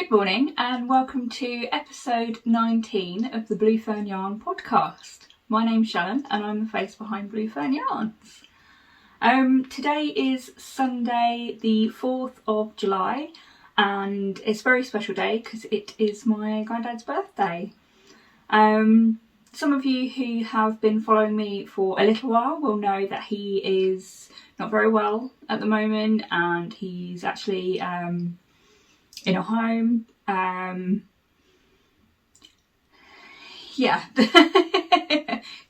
Good morning and welcome to episode 19 of the Blue Fern Yarn podcast. My name's Shelley and I'm the face behind Blue Fern Yarns. Today is Sunday the 4th of July and it's a very special day because it is my granddad's birthday. Some of you who have been following me for a little while will know that he is not very well at the moment and he's actually in a home. Don't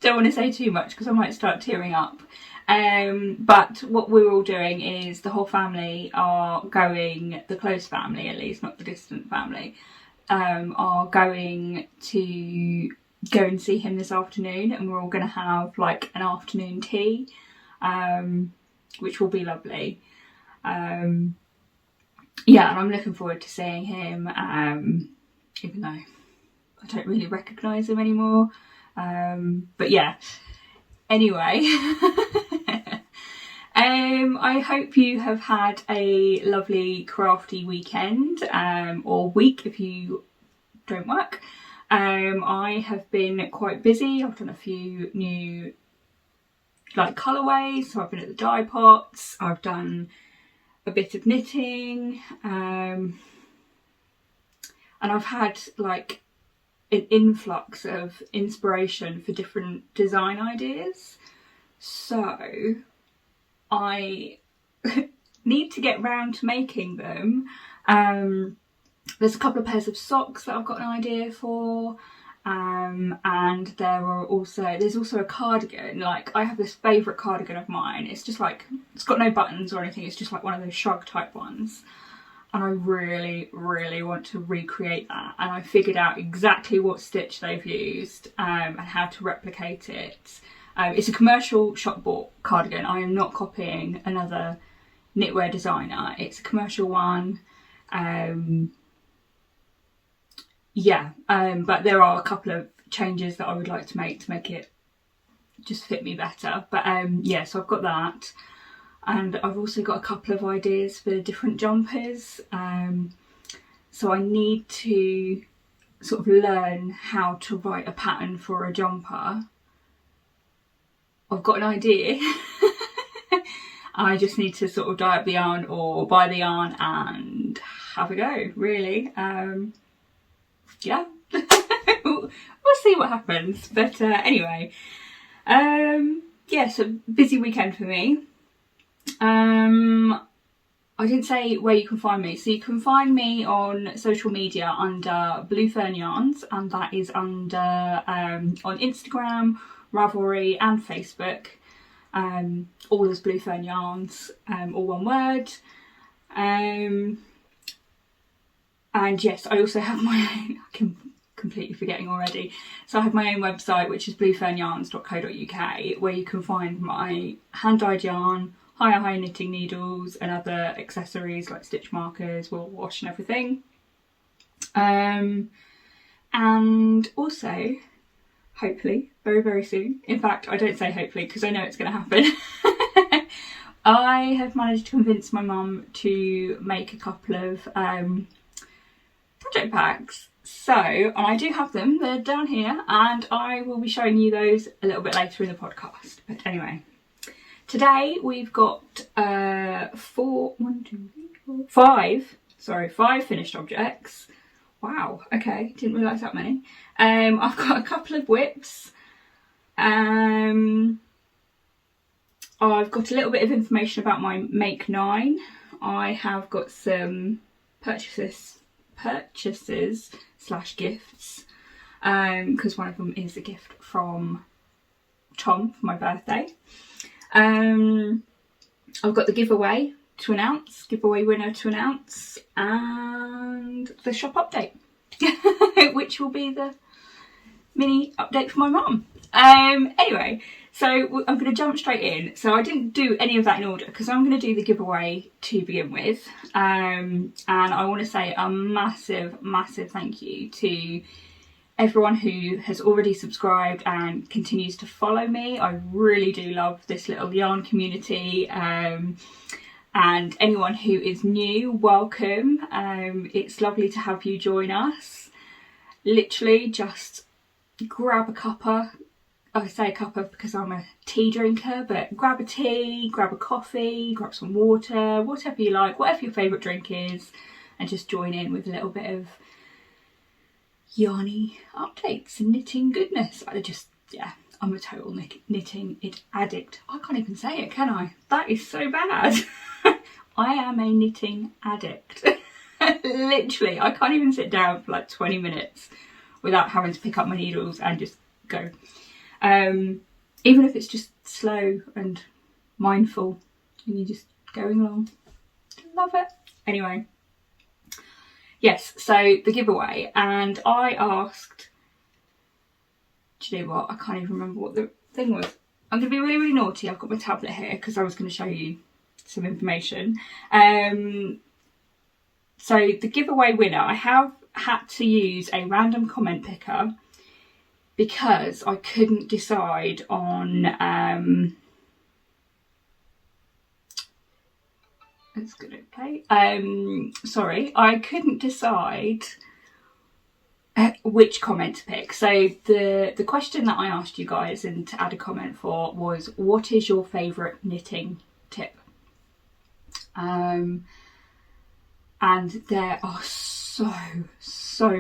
want to say too much because I might start tearing up. But what we're all doing is the whole family are going, the close family at least, not the distant family, are going to go and see him this afternoon, and we're all going to have like an afternoon tea, which will be lovely. And I'm looking forward to seeing him, even though I don't really recognise him anymore. But yeah, anyway, I hope you have had a lovely crafty weekend, or week if you don't work. I have been quite busy. I've done a few new colourways, so I've been at the dye pots, I've done a bit of knitting, and I've had like an influx of inspiration for different design ideas, so I need to get round to making them. There's a couple of pairs of socks that I've got an idea for, and there's also a cardigan. Like, I have this favourite cardigan of mine. It's just like, it's got no buttons or anything, it's just like one of those shrug type ones, and I really want to recreate that, and I figured out exactly what stitch they've used and how to replicate it. It's a commercial shop bought cardigan. I am not copying another knitwear designer, it's a commercial one. But there are a couple of changes that I would like to make it just fit me better. But so I've got that, and I've also got a couple of ideas for different jumpers. So I need to sort of learn how to write a pattern for a jumper. I've got an idea. I just need to sort of dye up the yarn or buy the yarn and have a go, really. We'll see what happens, but anyway, so busy weekend for me. I didn't say where you can find me, so you can find me on social media under Blue Fern Yarns, and that is under on Instagram, Ravelry and Facebook, all as Blue Fern Yarns, all one word. And yes, I also have my own, I'm completely forgetting already. So I have my own website, which is bluefernyarns.co.uk, where you can find my hand-dyed yarn, higher knitting needles and other accessories like stitch markers, wool wash and everything. And also, hopefully, very soon, in fact, I don't say hopefully because I know it's going to happen, I have managed to convince my mum to make a couple of project packs. So, and I do have them, they're down here, and I will be showing you those a little bit later in the podcast. But anyway, today we've got 5 finished objects. Wow, okay, didn't realise that many. I've got a couple of whips. I've got a little bit of information about my Make 9. I have got some purchases / gifts, because one of them is a gift from Tom for my birthday. I've got the giveaway to announce, giveaway winner to announce, and the shop update, which will be the mini update for my mum. Anyway, so I'm going to jump straight in. So I didn't do any of that in order because I'm going to do the giveaway to begin with. And I want to say a massive thank you to everyone who has already subscribed and continues to follow me. I really do love this little yarn community. And anyone who is new, welcome. It's lovely to have you join us. Literally just grab a cuppa. I say a cuppa because I'm a tea drinker, but grab a tea, grab a coffee, grab some water, whatever you like, whatever your favourite drink is, and just join in with a little bit of yarny updates and knitting goodness. I'm a total knitting addict. I can't even say it, can I? That is so bad. I am a knitting addict. Literally, I can't even sit down for like 20 minutes without having to pick up my needles and just go. Even if it's just slow and mindful and you're just going along. Love it. Anyway, yes, so the giveaway, and I asked, do you know what, I can't even remember what the thing was. I'm going to be really, really naughty. I've got my tablet here because I was going to show you some information. So the giveaway winner, I have had to use a random comment picker because I couldn't decide on it's gonna play. I couldn't decide which comment to pick. So the question that I asked you guys and to add a comment for was, what is your favourite knitting tip? And there are so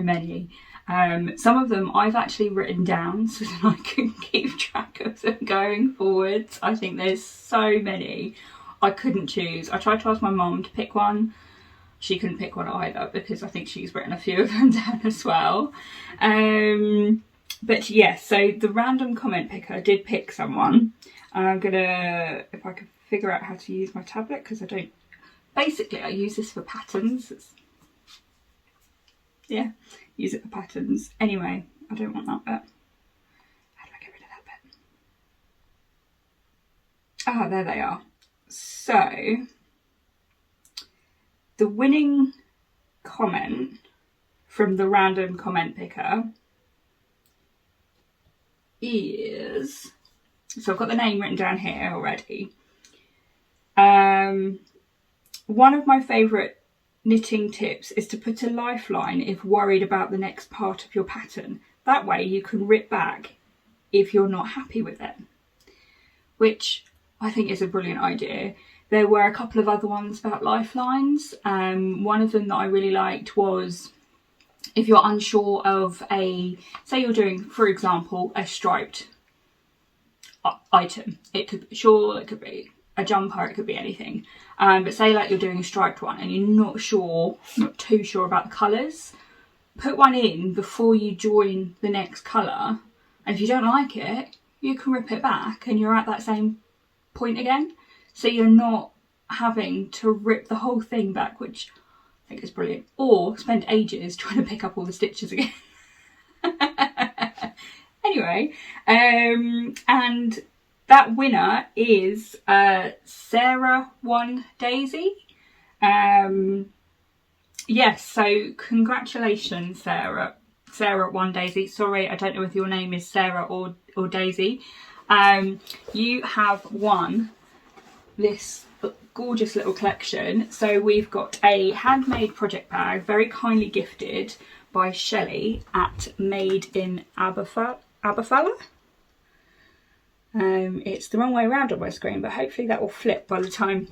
many. Some of them I've actually written down so that I can keep track of them going forwards. I think there's so many. I couldn't choose. I tried to ask my mum to pick one. She couldn't pick one either because I think she's written a few of them down as well. But yes, so the random comment picker did pick someone. I'm gonna, if I can figure out how to use my tablet, because I don't, basically I use this for patterns. Yeah, use it for patterns. Anyway, I don't want that bit. How do I get rid of that bit? Ah, there they are. So, the winning comment from the random comment picker is, so I've got the name written down here already. One of my favourite knitting tips is to put a lifeline if worried about the next part of your pattern. That way you can rip back if you're not happy with it, which I think is a brilliant idea. There were a couple of other ones about lifelines. One of them that I really liked was, if you're unsure of say you're doing, for example, a striped item. It could be a shawl, it could be a jumper, it could be anything. But say like you're doing a striped one and you're not too sure about the colours, put one in before you join the next colour. And if you don't like it, you can rip it back and you're at that same point again. So you're not having to rip the whole thing back, which I think is brilliant. Or spend ages trying to pick up all the stitches again. Anyway, and that winner is Sarah One Daisy. Yes, so congratulations, Sarah One Daisy. Sorry, I don't know if your name is Sarah or Daisy. You have won this gorgeous little collection. So we've got a handmade project bag, very kindly gifted by Shelley at Made in Aberfala. It's the wrong way around on my screen, but hopefully that will flip by the time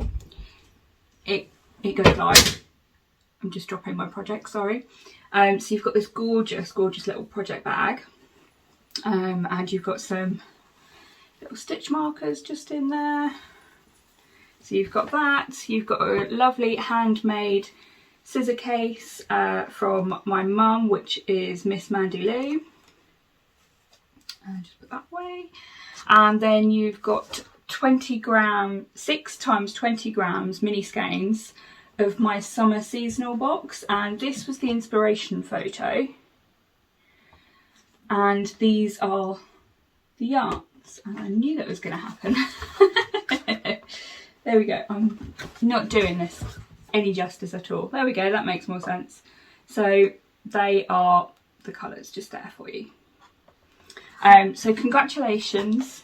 it goes live. I'm just dropping my project, sorry. So you've got this gorgeous little project bag, and you've got some little stitch markers just in there. So you've got that, you've got a lovely handmade scissor case from my mum, which is Miss Mandy Lou. Just put that away. And then you've got 6 times 20 grams mini skeins of my summer seasonal box, and this was the inspiration photo. And these are the yarns, and I knew that was going to happen. There we go. I'm not doing this any justice at all. There we go, that makes more sense. So they are the colours just there for you. So congratulations,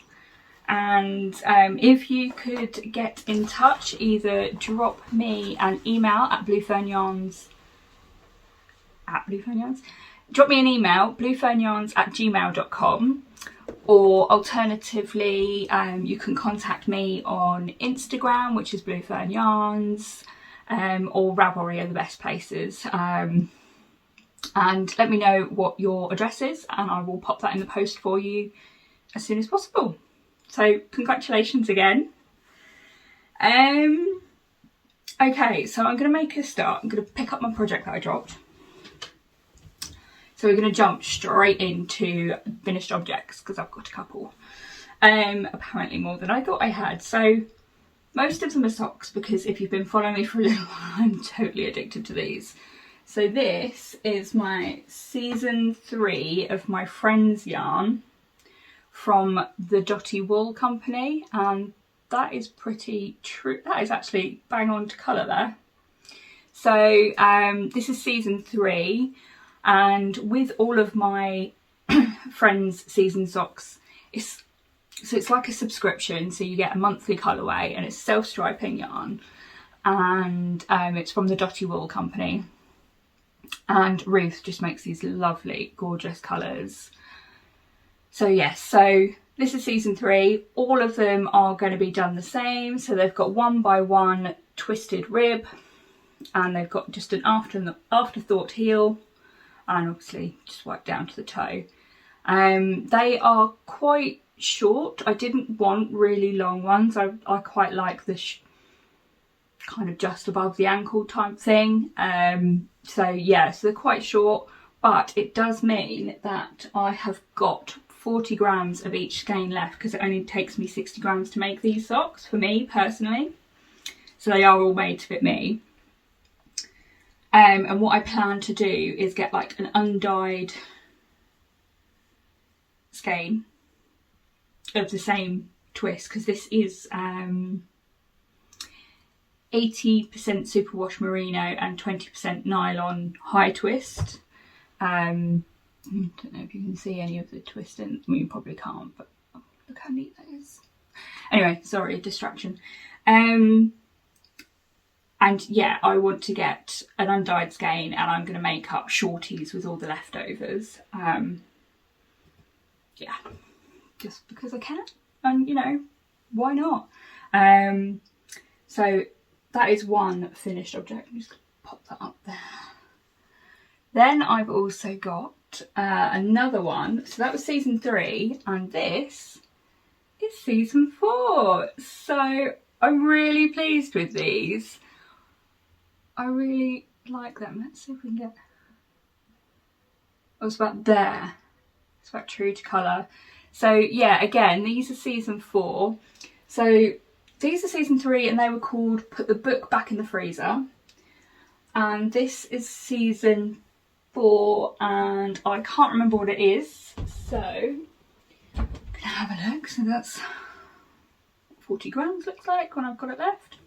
And if you could get in touch, either drop me an email at bluefernyarns, drop me an email, bluefernyarns@gmail.com, or alternatively you can contact me on Instagram, which is bluefernyarns, or Ravelry are the best places. And let me know what your address is, and I will pop that in the post for you as soon as possible. So congratulations again. Okay, so I'm going to make a start. I'm going to pick up my project that I dropped. So we're going to jump straight into finished objects, because I've got a couple. Apparently more than I thought I had. So most of them are socks, because if you've been following me for a little while, I'm totally addicted to these. So this is my season 3 of my friend's yarn from the Dotty wool company, and that is pretty true. That is actually bang on to colour there. So this is season 3, and with all of my friends' season socks, it's like a subscription, so you get a monthly colourway, and it's self-striping yarn, and it's from the Dotty wool company. And Ruth just makes these lovely, gorgeous colours. So yes, so this is season 3. All of them are going to be done the same. So they've got 1x1 twisted rib, and they've got just an afterthought heel, and obviously just work down to the toe. They are quite short. I didn't want really long ones. I quite like the kind of just above the ankle type thing. So yeah, so they're quite short, but it does mean that I have got 40 grams of each skein left, because it only takes me 60 grams to make these socks for me personally. So they are all made to fit me. And what I plan to do is get like an undyed skein of the same twist, because this is 80% superwash merino and 20% nylon high twist. I don't know if you can see any of the twist in. I mean, you probably can't, but look how neat that is. Anyway, sorry, distraction. And yeah, I want to get an undyed skein, and I'm going to make up shorties with all the leftovers. Yeah, just because I can, and you know, why not? So that is one finished object. I'm just going to pop that up there. Then I've also got another one. So that was season 3, and this is season 4. So I'm really pleased with these. I really like them. Let's see if we can get... Oh, it's about there. It's about true to colour. So yeah, again, these are season 4. So these are season 3, and they were called Put the Book Back in the Freezer. And this is season 4, and I can't remember what it is. So I'm gonna have a look. So that's 40 grams looks like when I've got it left.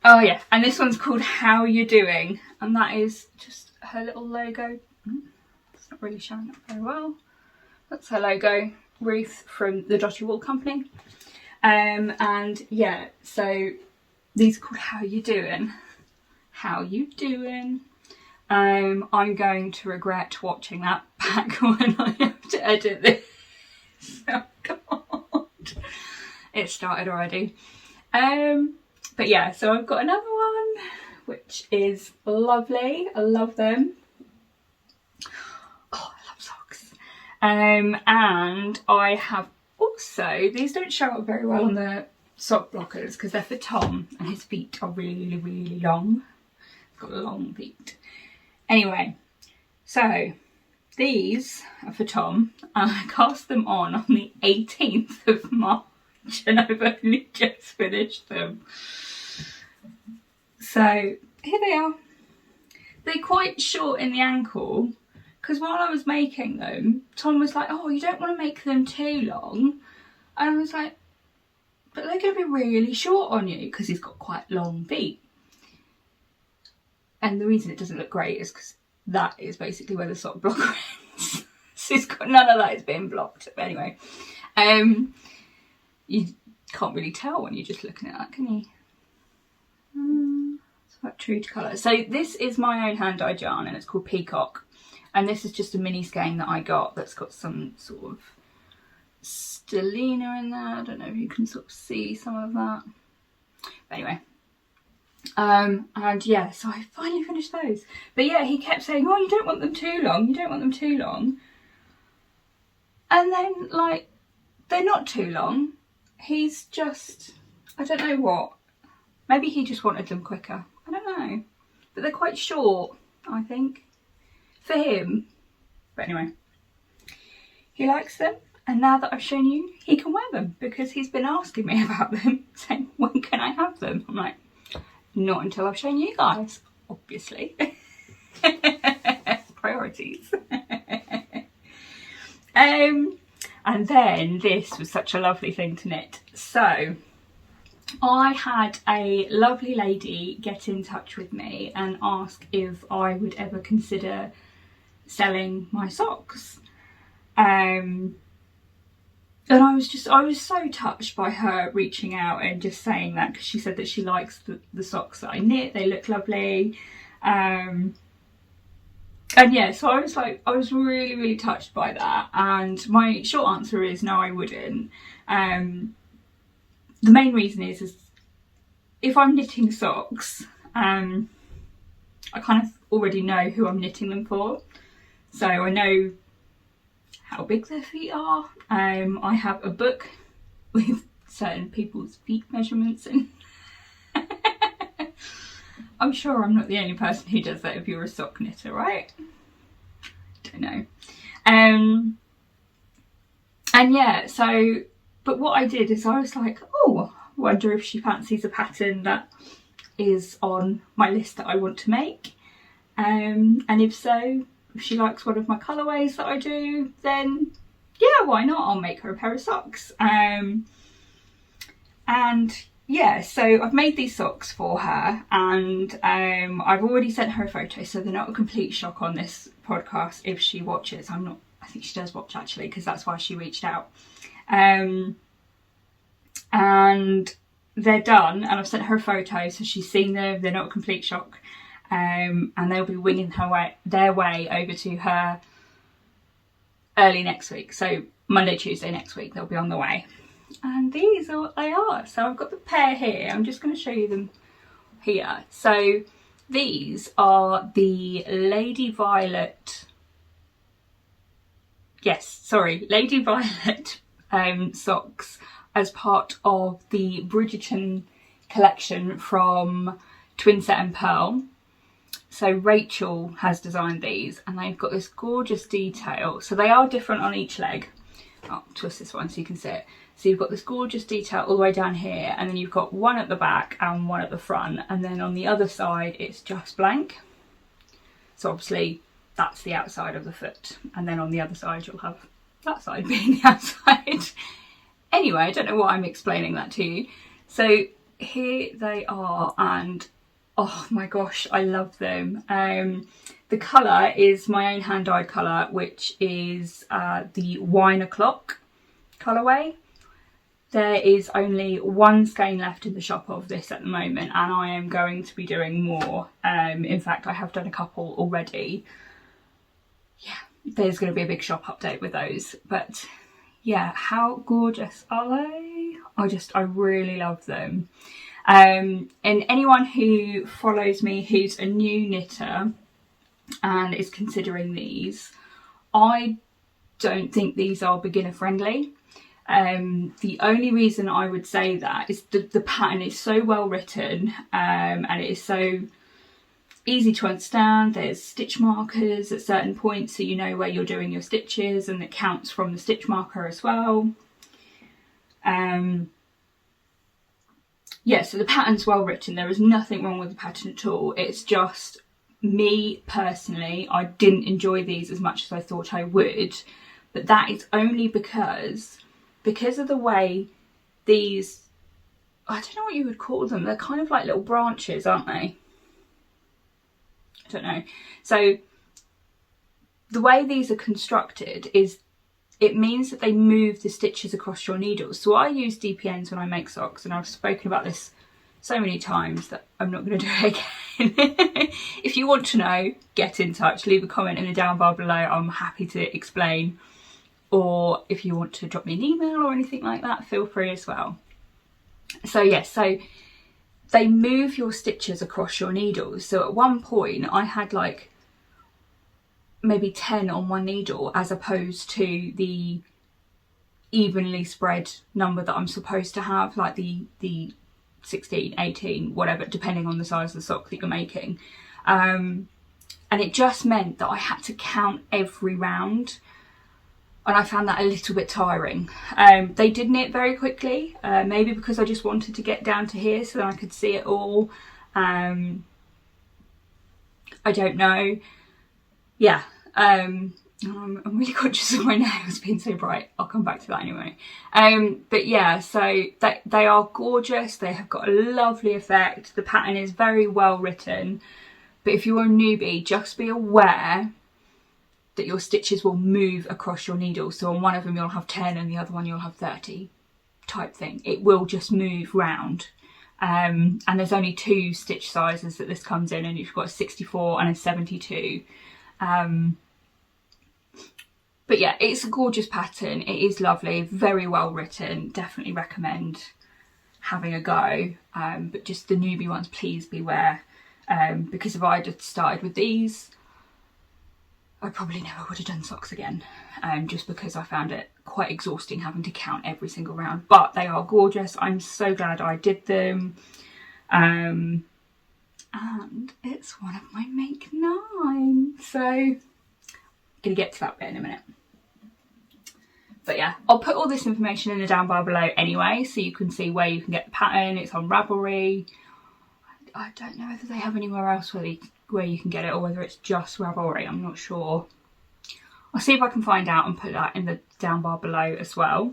Oh yeah, and this one's called How You Doing, and that is just her little logo. It's not really showing up very well. That's her logo, Ruth from the Dotty wool company. And yeah, so these are called How You Doing. How you doing? I'm going to regret watching that back when I have to edit this. Oh god, it started already. But yeah, so I've got another one which is lovely. I love them. Oh, I love socks. And I have also, these don't show up very well on the sock blockers because they're for Tom, and his feet are really, really long. He's got long feet. Anyway, so these are for Tom. I cast them on the 18th of March and I've only just finished them. So here they are. They're quite short in the ankle because while I was making them, Tom was like, oh, you don't want to make them too long. And I was like, but they're going to be really short on you because he's got quite long feet. And the reason it doesn't look great is because that is basically where the sock blocker ends. It's got none of that, it's been blocked. But anyway, you can't really tell when you're just looking at that, can you? It's quite true to colour. So this is my own hand dyed yarn, and it's called Peacock. And this is just a mini skein that I got that's got some sort of stellina in there. I don't know if you can sort of see some of that. But anyway. And yeah, so I finally finished those. But yeah, he kept saying, oh, you don't want them too long. You don't want them too long. And then, like, they're not too long. He's just, I don't know what. Maybe he just wanted them quicker. I don't know. But they're quite short, I think, for him. But anyway, he likes them. And now that I've shown you, he can wear them because he's been asking me about them, saying, when can I have them? I'm like, not until I've shown you guys, obviously. Priorities. And then this was such a lovely thing to knit. So I had a lovely lady get in touch with me and ask if I would ever consider selling my socks. And I was so touched by her reaching out and just saying that, because she said that she likes the socks that I knit, they look lovely. And yeah, so I was really, really touched by that. And my short answer is no, I wouldn't. The main reason is if I'm knitting socks, I kind of already know who I'm knitting them for. So I know how big their feet are. I have a book with certain people's feet measurements in. I'm sure I'm not the only person who does that if you're a sock knitter, right? Don't know. And yeah, so, but what I did is I was like, oh, I wonder if she fancies a pattern that is on my list that I want to make. And if so, if she likes one of my colourways that I do, then yeah, why not? I'll make her a pair of socks. And yeah, so I've made these socks for her, and I've already sent her a photo, so they're not a complete shock on this podcast if she watches. I think she does watch actually, because that's why she reached out. And they're done, and I've sent her a photo, so she's seen them. They're not a complete shock. And they'll be winging their way over to her early next week. So Monday, Tuesday next week, they'll be on the way. And these are what they are. So I've got the pair here. I'm just going to show you them here. So these are the Lady Violet. Yes, sorry, Lady Violet socks as part of the Bridgerton collection from Twinsetandpurl. So Rachel has designed these, and they've got this gorgeous detail. So they are different on each leg. I'll twist this one so you can see it. So you've got this gorgeous detail all the way down here, and then you've got one at the back and one at the front, and then on the other side it's just blank. So obviously that's the outside of the foot, and then on the other side you'll have that side being the outside. Anyway, I don't know why I'm explaining that to you. So here they are, and oh my gosh, I love them. The colour is my own hand dyed colour, which is the Wine O'Clock colourway. There is only one skein left in the shop of this at the moment, and I am going to be doing more. In fact, I have done a couple already. Yeah, there's going to be a big shop update with those. But yeah, how gorgeous are they? I really love them. And anyone who follows me who's a new knitter and is considering these, I don't think these are beginner friendly. The only reason I would say that is the pattern is so well written, and it is so easy to understand. There's stitch markers at certain points, so you know where you're doing your stitches, and it counts from the stitch marker as well. Yeah, so the pattern's well written. There is nothing wrong with the pattern at all. It's just me personally, I didn't enjoy these as much as I thought I would, but that is only because of the way these, I don't know what you would call them, they're kind of like little branches, aren't they? I don't know. So the way these are constructed is it means that they move the stitches across your needles. So I use DPNs when I make socks, and I've spoken about this so many times that I'm not going to do it again. If you want to know, get in touch, leave a comment in the down bar below. I'm happy to explain. Or if you want to drop me an email or anything like that, feel free as well. So yes, so they move your stitches across your needles. So at one point I had like maybe 10 on one needle, as opposed to the evenly spread number that I'm supposed to have, like the 16, 18, whatever, depending on the size of the sock that you're making. And it just meant that I had to count every round, and I found that a little bit tiring. They did knit very quickly, maybe because I just wanted to get down to here so that I could see it all. I don't know. Yeah, I'm really conscious of my nails being so bright. I'll come back to that anyway. But yeah, so they are gorgeous. They have got a lovely effect. The pattern is very well written. But if you're a newbie, just be aware that your stitches will move across your needle. So on one of them you'll have 10 and the other one you'll have 30 type thing. It will just move round. And there's only 2 stitch sizes that this comes in, and you've got a 64 and a 72. But yeah, it's a gorgeous pattern. It is lovely, very well written. Definitely recommend having a go. But just the newbie ones, please beware. Because if I'd had started with these, I probably never would have done socks again. Just because I found it quite exhausting having to count every single round. But they are gorgeous. I'm so glad I did them. And it's one of my make 9. So I'm gonna get to that bit in a minute. But yeah, I'll put all this information in the down bar below anyway, so you can see where you can get the pattern. It's on Ravelry. I don't know whether they have anywhere else where you can get it, or whether it's just Ravelry. I'm not sure. I'll see if I can find out and put that in the down bar below as well.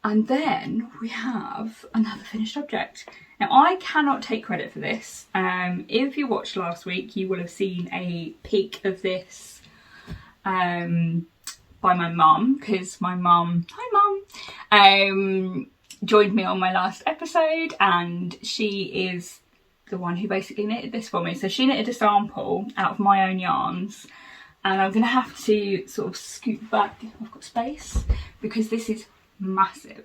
And then we have another finished object. Now I cannot take credit for this. If you watched last week, you will have seen a peek of this by my mum, because my mum, hi mum, joined me on my last episode, and she is the one who basically knitted this for me. So she knitted a sample out of my own yarns, and I'm going to have to sort of scoot back if I've got space, because this is massive.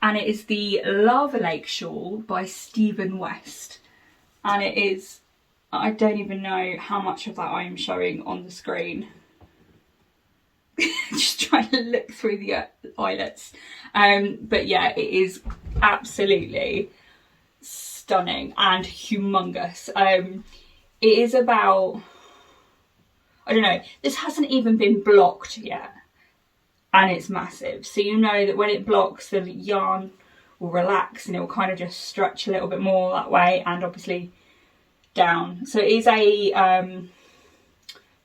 And it is the Lava Lake shawl by Stephen West, and it is, I don't even know how much of that I am showing on the screen. Just trying to look through the eyelets. But yeah, it is absolutely stunning and humongous. It is about, I don't know, this hasn't even been blocked yet, and it's massive. So you know that when it blocks, the yarn will relax and it will kind of just stretch a little bit more that way, and obviously down. So it is a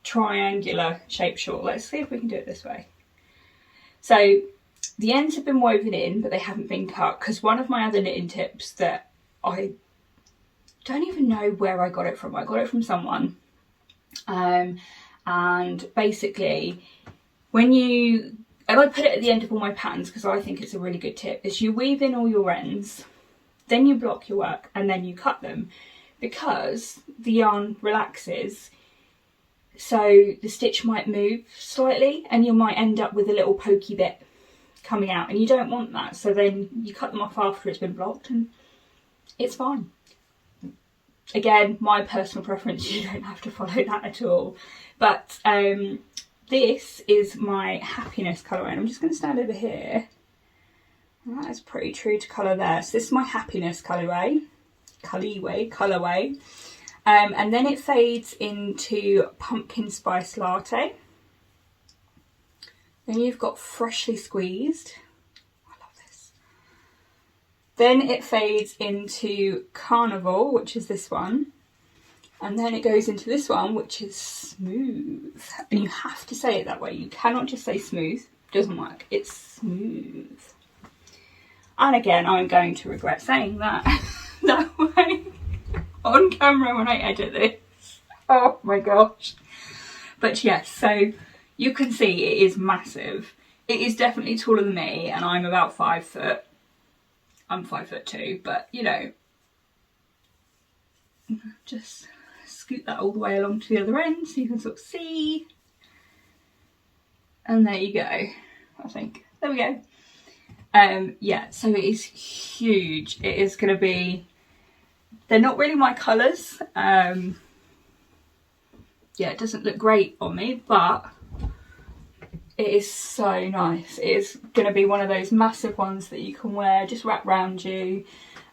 triangular shape shawl. Let's see if we can do it this way. So the ends have been woven in, but they haven't been cut, because one of my other knitting tips that I don't even know where I got it from. I got it from someone. And basically, and I put it at the end of all my patterns because I think it's a really good tip, is you weave in all your ends, then you block your work, and then you cut them, because the yarn relaxes. So the stitch might move slightly and you might end up with a little pokey bit coming out, and you don't want that. So then you cut them off after it's been blocked and it's fine. Again, my personal preference, you don't have to follow that at all. But this is my Happiness colourway, and I'm just going to stand over here. That is pretty true to colour there. So this is my Happiness colourway. And then it fades into Pumpkin Spice Latte. Then you've got Freshly Squeezed. I love this. Then it fades into Carnival, which is this one. And then it goes into this one, which is Smooth. And you have to say it that way. You cannot just say smooth. It doesn't work. It's smooth. And again, I'm going to regret saying that that way on camera when I edit this. Oh my gosh. But yes, so you can see it is massive. It is definitely taller than me, and I'm about 5 foot. I'm 5'2", but you know, just scoot that all the way along to the other end so you can sort of see. And there you go, I think. There we go. Yeah, so it is huge. It is going to be, they're not really my colours. Yeah, it doesn't look great on me, but it is so nice. It is going to be one of those massive ones that you can wear, just wrap around you.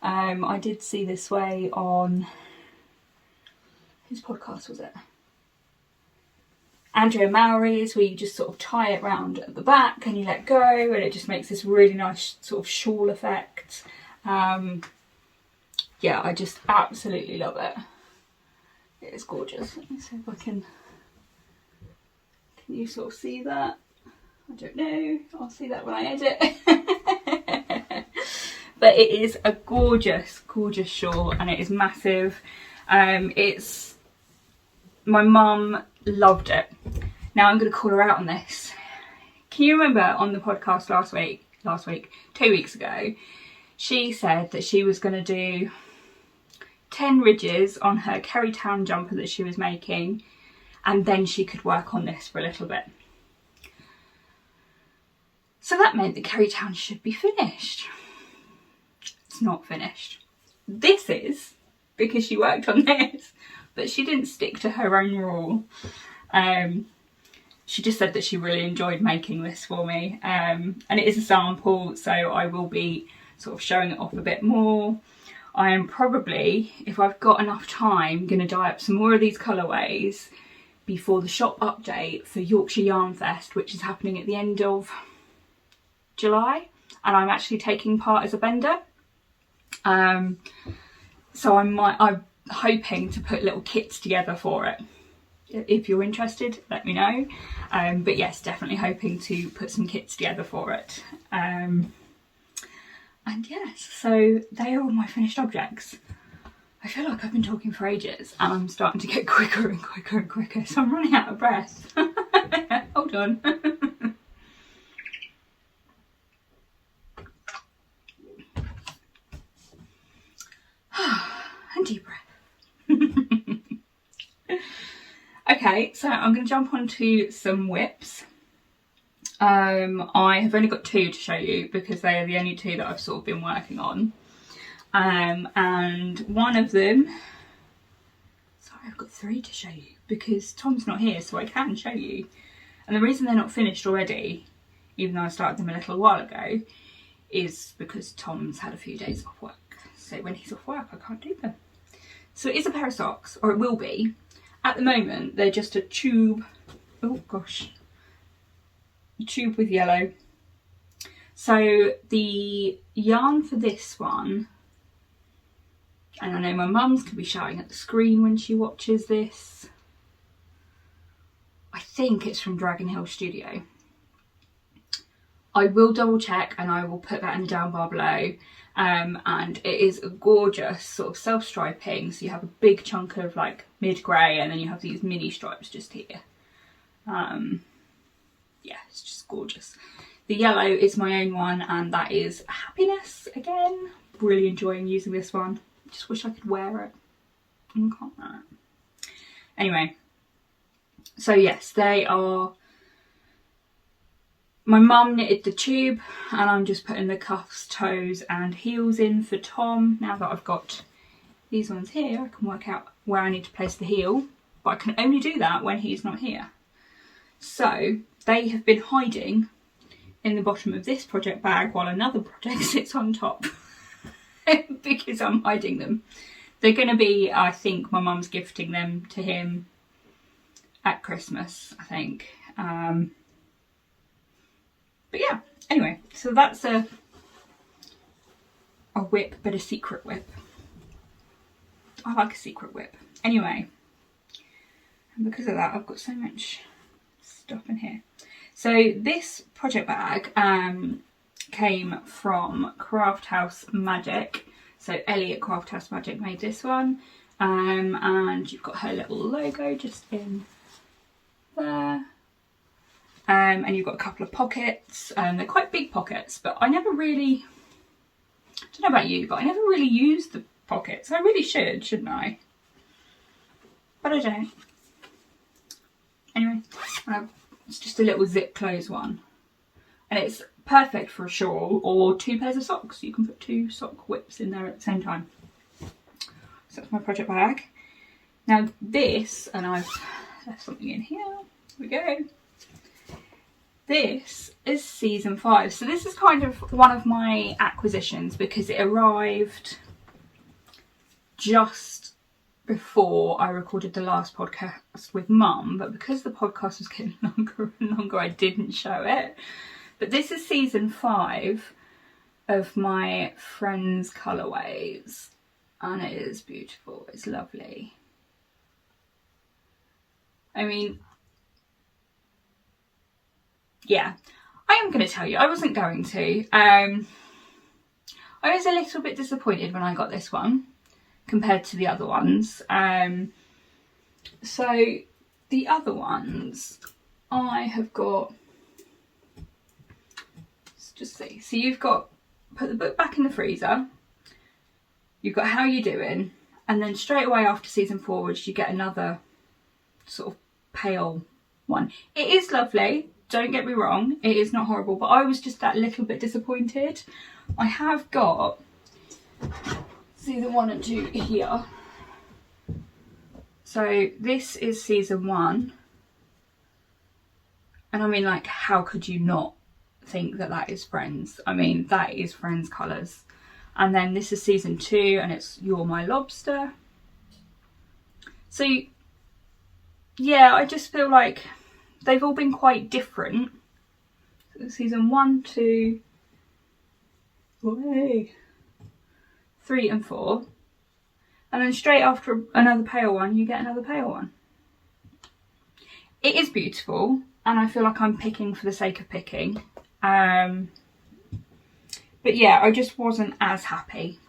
I did see this way on, whose podcast was it? Andrea Mowry's, where you just sort of tie it round at the back and you let go, and it just makes this really nice sort of shawl effect. Yeah, I just absolutely love it. It is gorgeous. Let me see if I can you sort of see that? I don't know, I'll see that when I edit. But it is a gorgeous, gorgeous shawl, and it is massive. My mum loved it. Now I'm going to call her out on this. Can you remember on the podcast last week, 2 weeks ago, she said that she was going to do 10 ridges on her Kerrytown jumper that she was making, and then she could work on this for a little bit. So that meant that Kerrytown should be finished. It's not finished. This is, because she worked on this, but she didn't stick to her own rule. She just said that she really enjoyed making this for me, and it is a sample, so I will be sort of showing it off a bit more. I am probably, if I've got enough time, going to dye up some more of these colourways before the shop update for Yorkshire Yarn Fest, which is happening at the end of July, and I'm actually taking part as a vendor. So I'm hoping to put little kits together for it. If you're interested, let me know. But yes, definitely hoping to put some kits together for it. And yes, so they are all my finished objects. I feel like I've been talking for ages, and I'm starting to get quicker and quicker and quicker, so I'm running out of breath. Hold on. And deep breath. Okay, so I'm going to jump onto some whips. I have only got 2 to show you because they are the only 2 that I've sort of been working on. And one of them, sorry, I've got 3 to show you because Tom's not here, so I can show you. And the reason they're not finished already, even though I started them a little while ago, is because Tom's had a few days off work. So when he's off work, I can't do them. So it is a pair of socks, or it will be. At the moment, they're just a tube. Oh gosh. A tube with yellow. So the yarn for this one, and I know my mum's going to be shouting at the screen when she watches this. I think it's from Dragon Hill Studio. I will double check and I will put that in the down bar below. And it is a gorgeous sort of self-striping, so you have a big chunk of like mid-grey and then you have these mini stripes just here. Yeah, it's just gorgeous. The yellow is my own one, and that is Happiness again. Really enjoying using this one. Just wish I could wear it. I can't wear it. Anyway, so yes, they are. My mum knitted the tube, and I'm just putting the cuffs, toes and heels in for Tom. Now that I've got these ones here, I can work out where I need to place the heel, but I can only do that when he's not here. So they have been hiding in the bottom of this project bag while another project sits on top because I'm hiding them. They're going to be, I think my mum's gifting them to him at Christmas, I think. But yeah, anyway, so that's a whip, but a secret whip. I like a secret whip. Anyway, and because of that, I've got so much stuff in here. So this project bag came from Craft House Magic. So Ellie at Craft House Magic made this one. And you've got her little logo just in there. And you've got a couple of pockets. They're quite big pockets, but I never really, I don't know about you, but I never really use the pockets. I really should, shouldn't I? But I don't. Anyway, it's just a little zip close one. And it's perfect for a shawl or 2 pairs of socks. You can put 2 sock whips in there at the same time. So that's my project bag. Now this, and I've left something in here. Here we go. This is season 5. So this is kind of one of my acquisitions because it arrived just before I recorded the last podcast with Mum. But because the podcast was getting longer and longer, I didn't show it. But this is season 5 of my friend's colourways. And it is beautiful. It's lovely. I mean, yeah, I am going to tell you, I wasn't going to. I was a little bit disappointed when I got this one compared to the other ones. So the other ones I have got, let's just see. So you've got, put the book back in the freezer. You've got How You Doing, and then straight away after season 4 you get another sort of pale one. It is lovely, don't get me wrong, it is not horrible, but I was just that little bit disappointed. I have got season 1 and 2 here. So this is season 1, and I mean, like, how could you not think that that is Friends? I mean, that is Friends colours. And then this is season 2 and it's You're My Lobster. So yeah, I just feel like they've all been quite different. So season 1, 2, 3 and 4. And then straight after another pale one, you get another pale one. It is beautiful, and I feel like I'm picking for the sake of picking. But yeah, I just wasn't as happy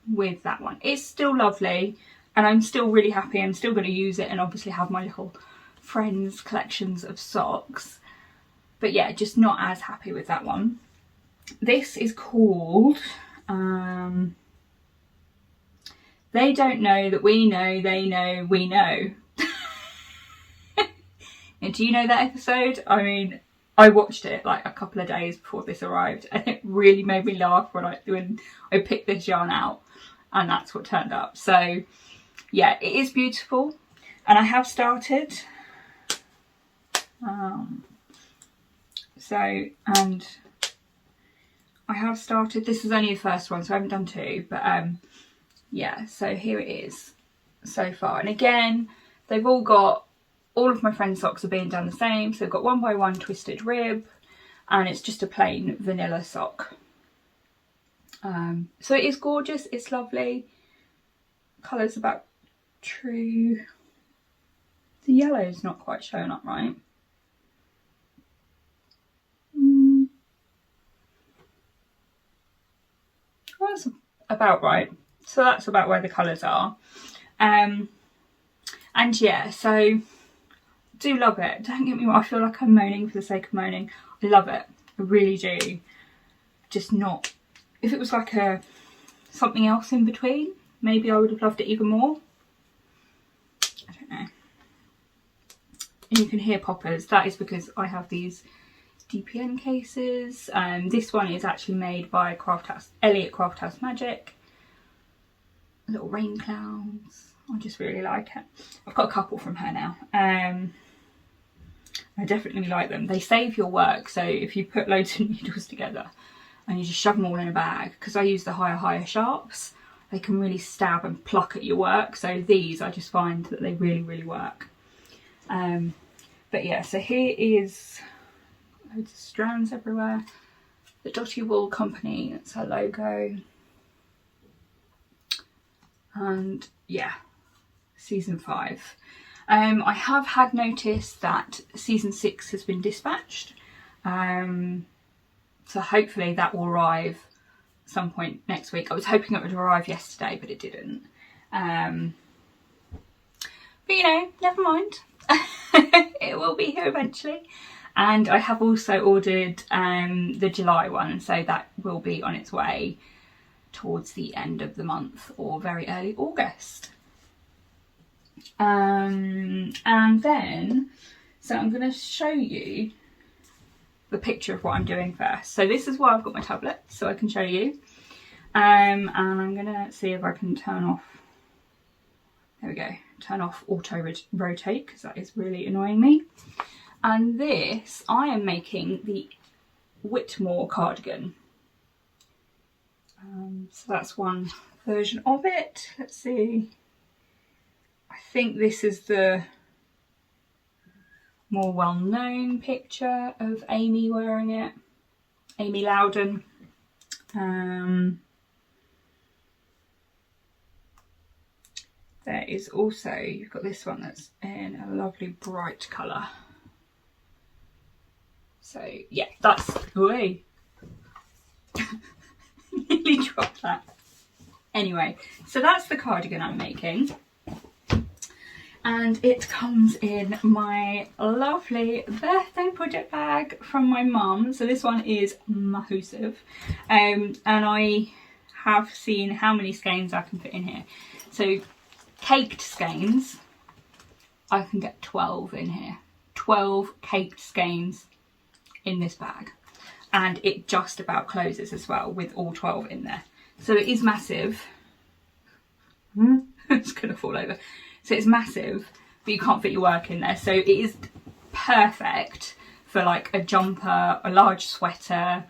with that one. It's still lovely, and I'm still really happy. I'm still going to use it and obviously have my little Friends collections of socks. But yeah, just not as happy with that one. This is called They Don't Know That We Know They Know We Know. And do you know that episode? I mean, I watched it like a couple of days before this arrived, and it really made me laugh when I picked this yarn out, and that's what turned up. So yeah, it is beautiful, and I have started. And I have started. This is only the first one, so I haven't done 2, but yeah. So here it is so far, and again, they've all got. All of my friends' socks are being done the same. So they've got 1x1 twisted rib, and it's just a plain vanilla sock. So it is gorgeous, it's lovely. Colour's about true. The yellow's not quite showing up right. Well, that's about right. So that's about where the colours are. And yeah, so do love it. Don't get me wrong, I feel like I'm moaning for the sake of moaning. I love it, I really do. Just not, if it was like something else in between, maybe I would have loved it even more. I don't know. And you can hear poppers. That is because I have these DPN cases. This one is actually made by Elliot Craft House Magic. Little rain clouds. I just really like it. I've got a couple from her now. I definitely like them. They save your work, so if you put loads of needles together and you just shove them all in a bag, because I use the higher sharps, they can really stab and pluck at your work. So these, I just find that they really work. But yeah, so here is loads of strands everywhere. The Dotty Wool Company, that's her logo. And yeah, season 5. I have had notice that season 6 has been dispatched. So hopefully that will arrive some point next week. I was hoping it would arrive yesterday, but it didn't. But you know, never mind. It it will be here eventually. And I have also ordered the July one, so that will be on its way towards the end of the month or very early August. And then, so I'm going to show you the picture of what I'm doing first. So this is why I've got my tablet, so I can show you. And I'm going to see if I can turn off, there we go, turn off auto rotate, because that is really annoying me. And this, I am making the Whitmore cardigan. So that's one version of it. Let's see. I think this is the more well-known picture of Amy wearing it. Amy Loudon. There is also, you've got this one that's in a lovely bright colour. So yeah, that's, nearly dropped that. Anyway, so that's the cardigan I'm making. And it comes in my lovely birthday project bag from my mum. So this one is massive. And I have seen how many skeins I can fit in here. So caked skeins, I can get 12 in here. 12 caked skeins in this bag. And it just about closes as well with all 12 in there. So it is massive. It's going to fall over. So it's massive, but you can't fit your work in there. So it is perfect for like a jumper, a large sweater,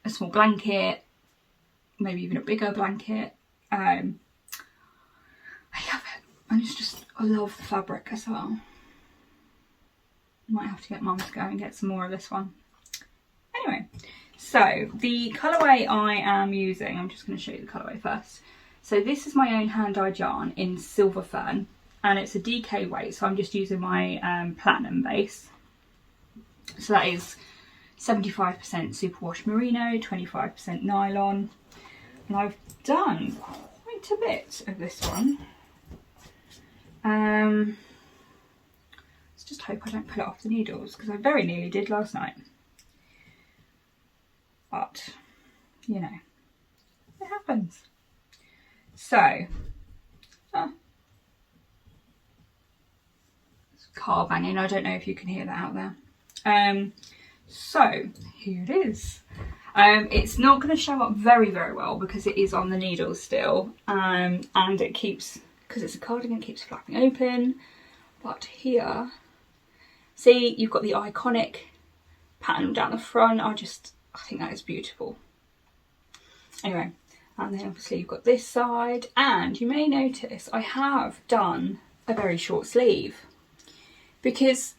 a small blanket, maybe even a bigger blanket. I love it. And it's just, I love the fabric as well. Might have to get mum to go and get some more of this one. Anyway, so the colourway I am using, I'm just going to show you the colourway first. So this is my own hand-dyed yarn in Silver Fern, and it's a DK weight, so I'm just using my platinum base. So that is 75% superwash merino, 25% nylon, and I've done quite a bit of this one. Let's just hope I don't pull it off the needles, because I very nearly did last night. But, you know, it happens. So, it's car banging. I don't know if you can hear that out there. So here it is. It's not going to show up very well because it is on the needle still, and it keeps, because it's a cardigan, it keeps flapping open. But here, see, you've got the iconic pattern down the front. I think that is beautiful. Anyway. And then obviously you've got this side, and you may notice I have done a very short sleeve, because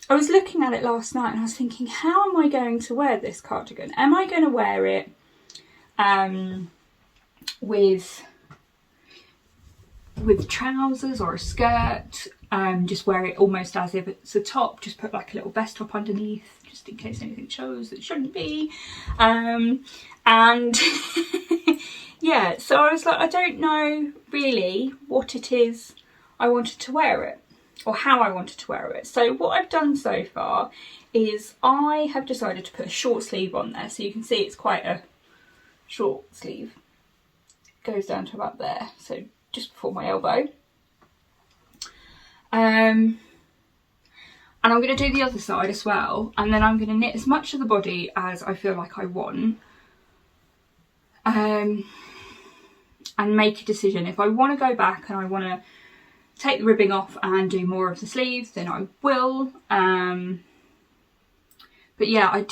I was looking at it last night and I was thinking, how am I going to wear this cardigan? Am I going to wear it with trousers or a skirt? Just wear it almost as if it's a top, just put like a little vest top underneath, just in case anything shows that shouldn't be. And yeah, so I was like, I don't know really what it is I wanted to wear it, or how I wanted to wear it. So what I've done so far is I have decided to put a short sleeve on there. So you can see it's quite a short sleeve. It goes down to about there, so just before my elbow. And I'm going to do the other side as well, and then I'm going to knit as much of the body as I feel like I want. And make a decision. If I want to go back and I want to take the ribbing off and do more of the sleeves, then I will. But yeah, I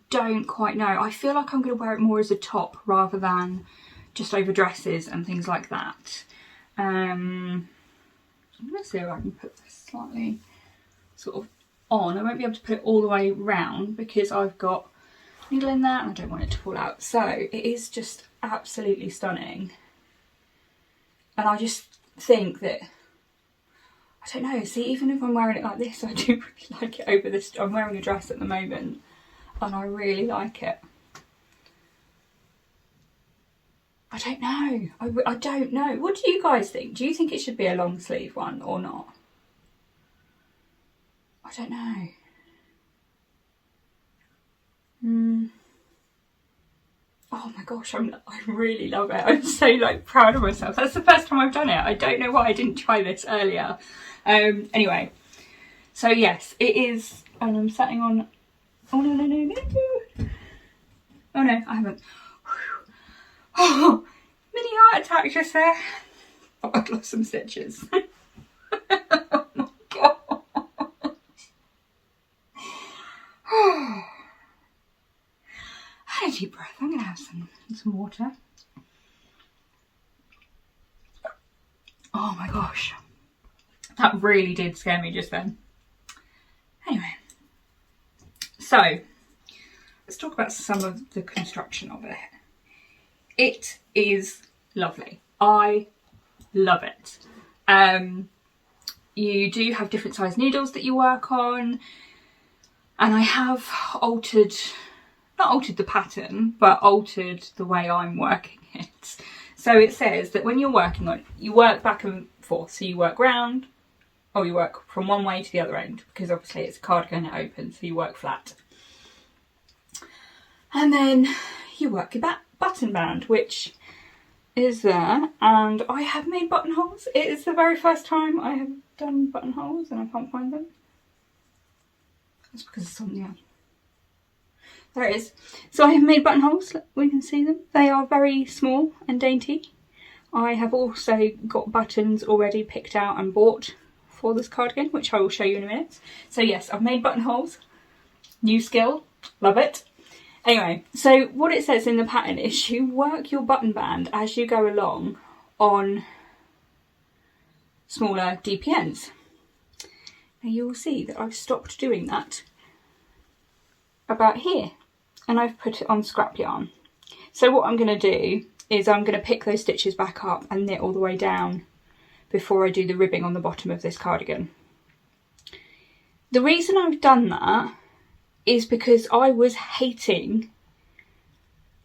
don't quite know. I feel like I'm going to wear it more as a top rather than just over dresses and things like that. I'm going to see if I can put this slightly sort of on. I won't be able to put it all the way round because I've got needle in there and I don't want it to fall out. So it is just absolutely stunning, and I just think that, I don't know, see, even if I'm wearing it like this, I do really like it over this. I'm wearing a dress at the moment and I really like it. I don't know. I don't know. What do you guys think? Do you think it should be a long sleeve one or not? I don't know. Oh my gosh, I really love it. I'm so like proud of myself. That's the first time I've done it. I don't know why I didn't try this earlier. Anyway, so yes, it is, and I'm sitting on, oh no, oh no, I haven't. Oh, mini heart attack just there. Oh, I've lost some stitches. Oh my god. Had a deep breath. I'm going to have some water. Oh my gosh. That really did scare me just then. Anyway. So, let's talk about some of the construction of it. It is lovely. I love it. You do have different size needles that you work on. And I have not altered the pattern, but altered the way I'm working it. So it says that when you're working on it, you work back and forth. So you work round, or you work from one way to the other end, because obviously it's a cardigan, it opens, so you work flat. And then you work your button band, which is there, and I have made buttonholes. It is the very first time I have done buttonholes and I can't find them. That's because it's on the end. There it is. So I have made buttonholes, we can see them. They are very small and dainty. I have also got buttons already picked out and bought for this cardigan, which I will show you in a minute. So yes, I've made buttonholes. New skill, love it. Anyway, so what it says in the pattern is you work your button band as you go along on smaller DPNs. Now you'll see that I've stopped doing that about here, and I've put it on scrap yarn. So what I'm going to do is I'm going to pick those stitches back up and knit all the way down before I do the ribbing on the bottom of this cardigan. The reason I've done that is because I was hating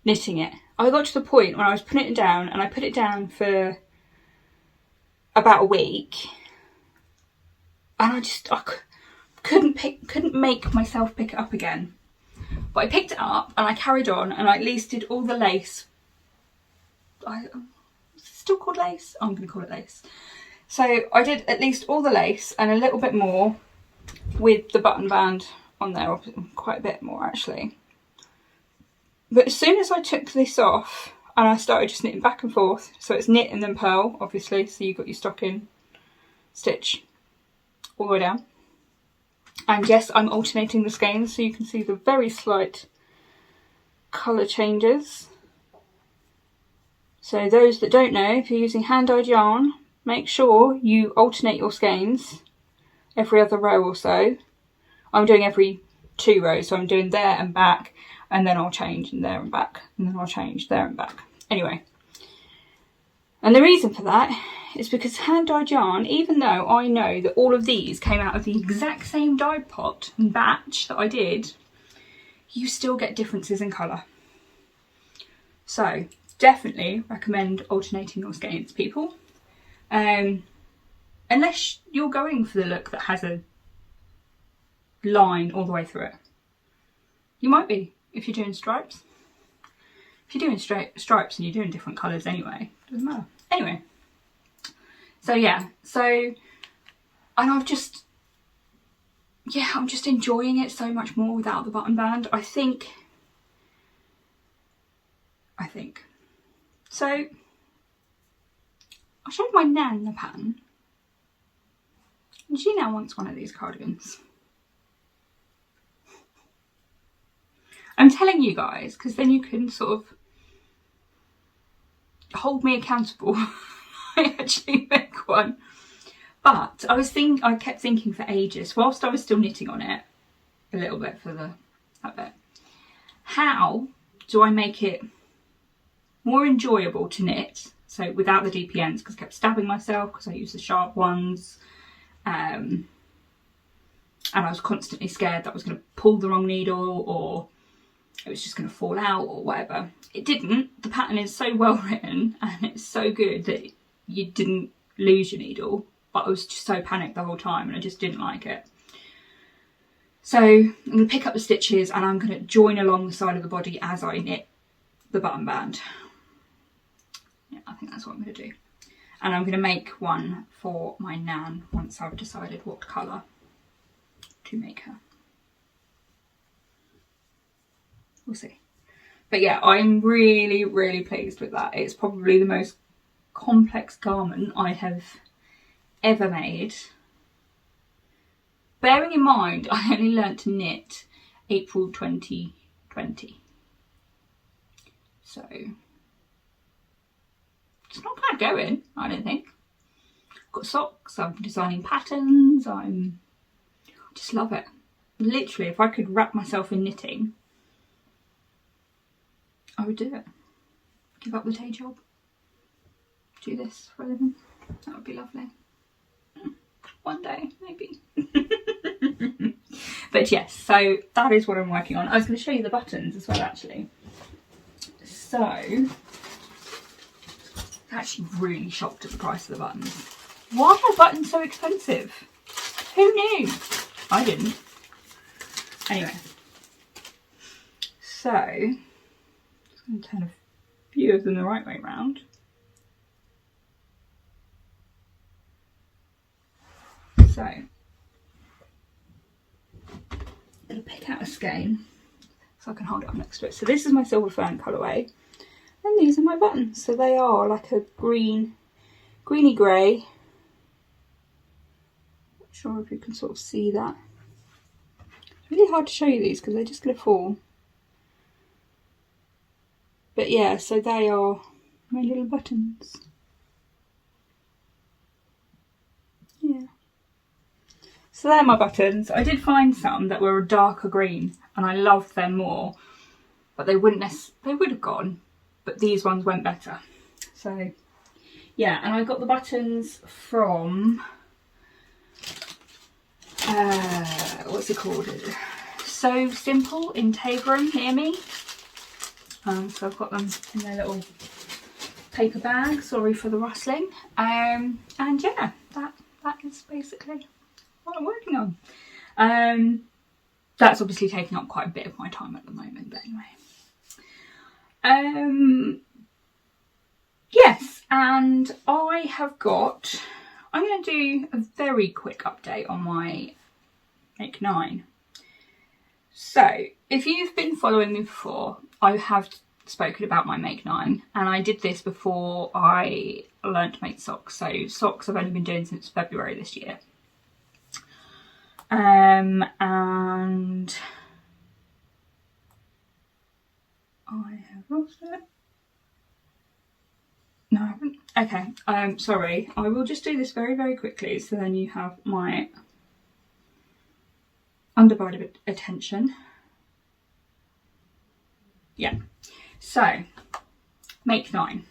knitting it. I got to the point when I was putting it down, and I put it down for about a week, and I couldn't make myself pick it up again. But I picked it up and I carried on, and I at least did all the lace. Is it still called lace? I'm going to call it lace. So I did at least all the lace and a little bit more with the button band on there, quite a bit more actually. But as soon as I took this off and I started just knitting back and forth, so it's knit and then purl, obviously, so you've got your stocking stitch all the way down. And yes, I'm alternating the skeins so you can see the very slight colour changes. So those that don't know, if you're using hand-dyed yarn, make sure you alternate your skeins every other row or so. I'm doing every 2 rows, so I'm doing there and back, and then I'll change and there and back, and then I'll change there and back. Anyway, and the reason for that is because hand-dyed yarn, even though I know that all of these came out of the exact same dyed pot and batch that I did, you still get differences in colour. So definitely recommend alternating your skeins, people. Unless you're going for the look that has a line all the way through it. You might be, if you're doing stripes. If you're doing stripes and you're doing different colours anyway, doesn't matter. Anyway, so yeah, and I'm just enjoying it so much more without the button band. I think. So, I showed my nan the pattern, and she now wants one of these cardigans. I'm telling you guys, because then you can sort of hold me accountable. I actually make one. But I kept thinking for ages, whilst I was still knitting on it, a little bit for that bit, how do I make it more enjoyable to knit, so without the DPNs, because I kept stabbing myself because I used the sharp ones, and I was constantly scared that I was going to pull the wrong needle or it was just going to fall out or whatever. It didn't. The pattern is so well written and it's so good that you didn't lose your needle, but I was just so panicked the whole time and I just didn't like it. So I'm going to pick up the stitches and I'm going to join along the side of the body as I knit the button band. Yeah, I think that's what I'm going to do. And I'm going to make one for my Nan once I've decided what colour to make her. We'll see. But yeah, I'm really, really pleased with that. It's probably the most complex garment I have ever made. Bearing in mind, I only learnt to knit April 2020. So, it's not bad going, I don't think. I've got socks, I'm designing patterns, I just love it. Literally, if I could wrap myself in knitting, I would do it. Give up the day job. Do this for a living. That would be lovely. One day, maybe. But yes, so that is what I'm working on. I was going to show you the buttons as well, actually. So, I'm actually really shocked at the price of the buttons. Why are buttons so expensive? Who knew? I didn't. Anyway. So, just going to turn a few of them the right way round. So, I'm going to pick out a skein so I can hold it up next to it. So this is my Silver Fern colourway, and these are my buttons. So they are like a greeny grey. Not sure if you can sort of see that. It's really hard to show you these because they're just going to fall. But yeah, so they are my little buttons. Yeah. So they're my buttons. I did find some that were a darker green and I loved them more, but they would have gone, but these ones went better. So yeah, and I got the buttons from, what's it called? So Simple in Tagram near me. So I've got them in their little paper bag, sorry for the rustling. And yeah, that is basically what I'm working on. That's obviously taking up quite a bit of my time at the moment, but anyway. Yes, and I'm going to do a very quick update on my Make 9. So, if you've been following me before, I have spoken about my Make 9, and I did this before I learnt to make socks. So socks I've only been doing since February this year. And I have lost it. No, I haven't. Okay, sorry. I will just do this very, very quickly so then you have my undivided attention. Yeah, so Make 9.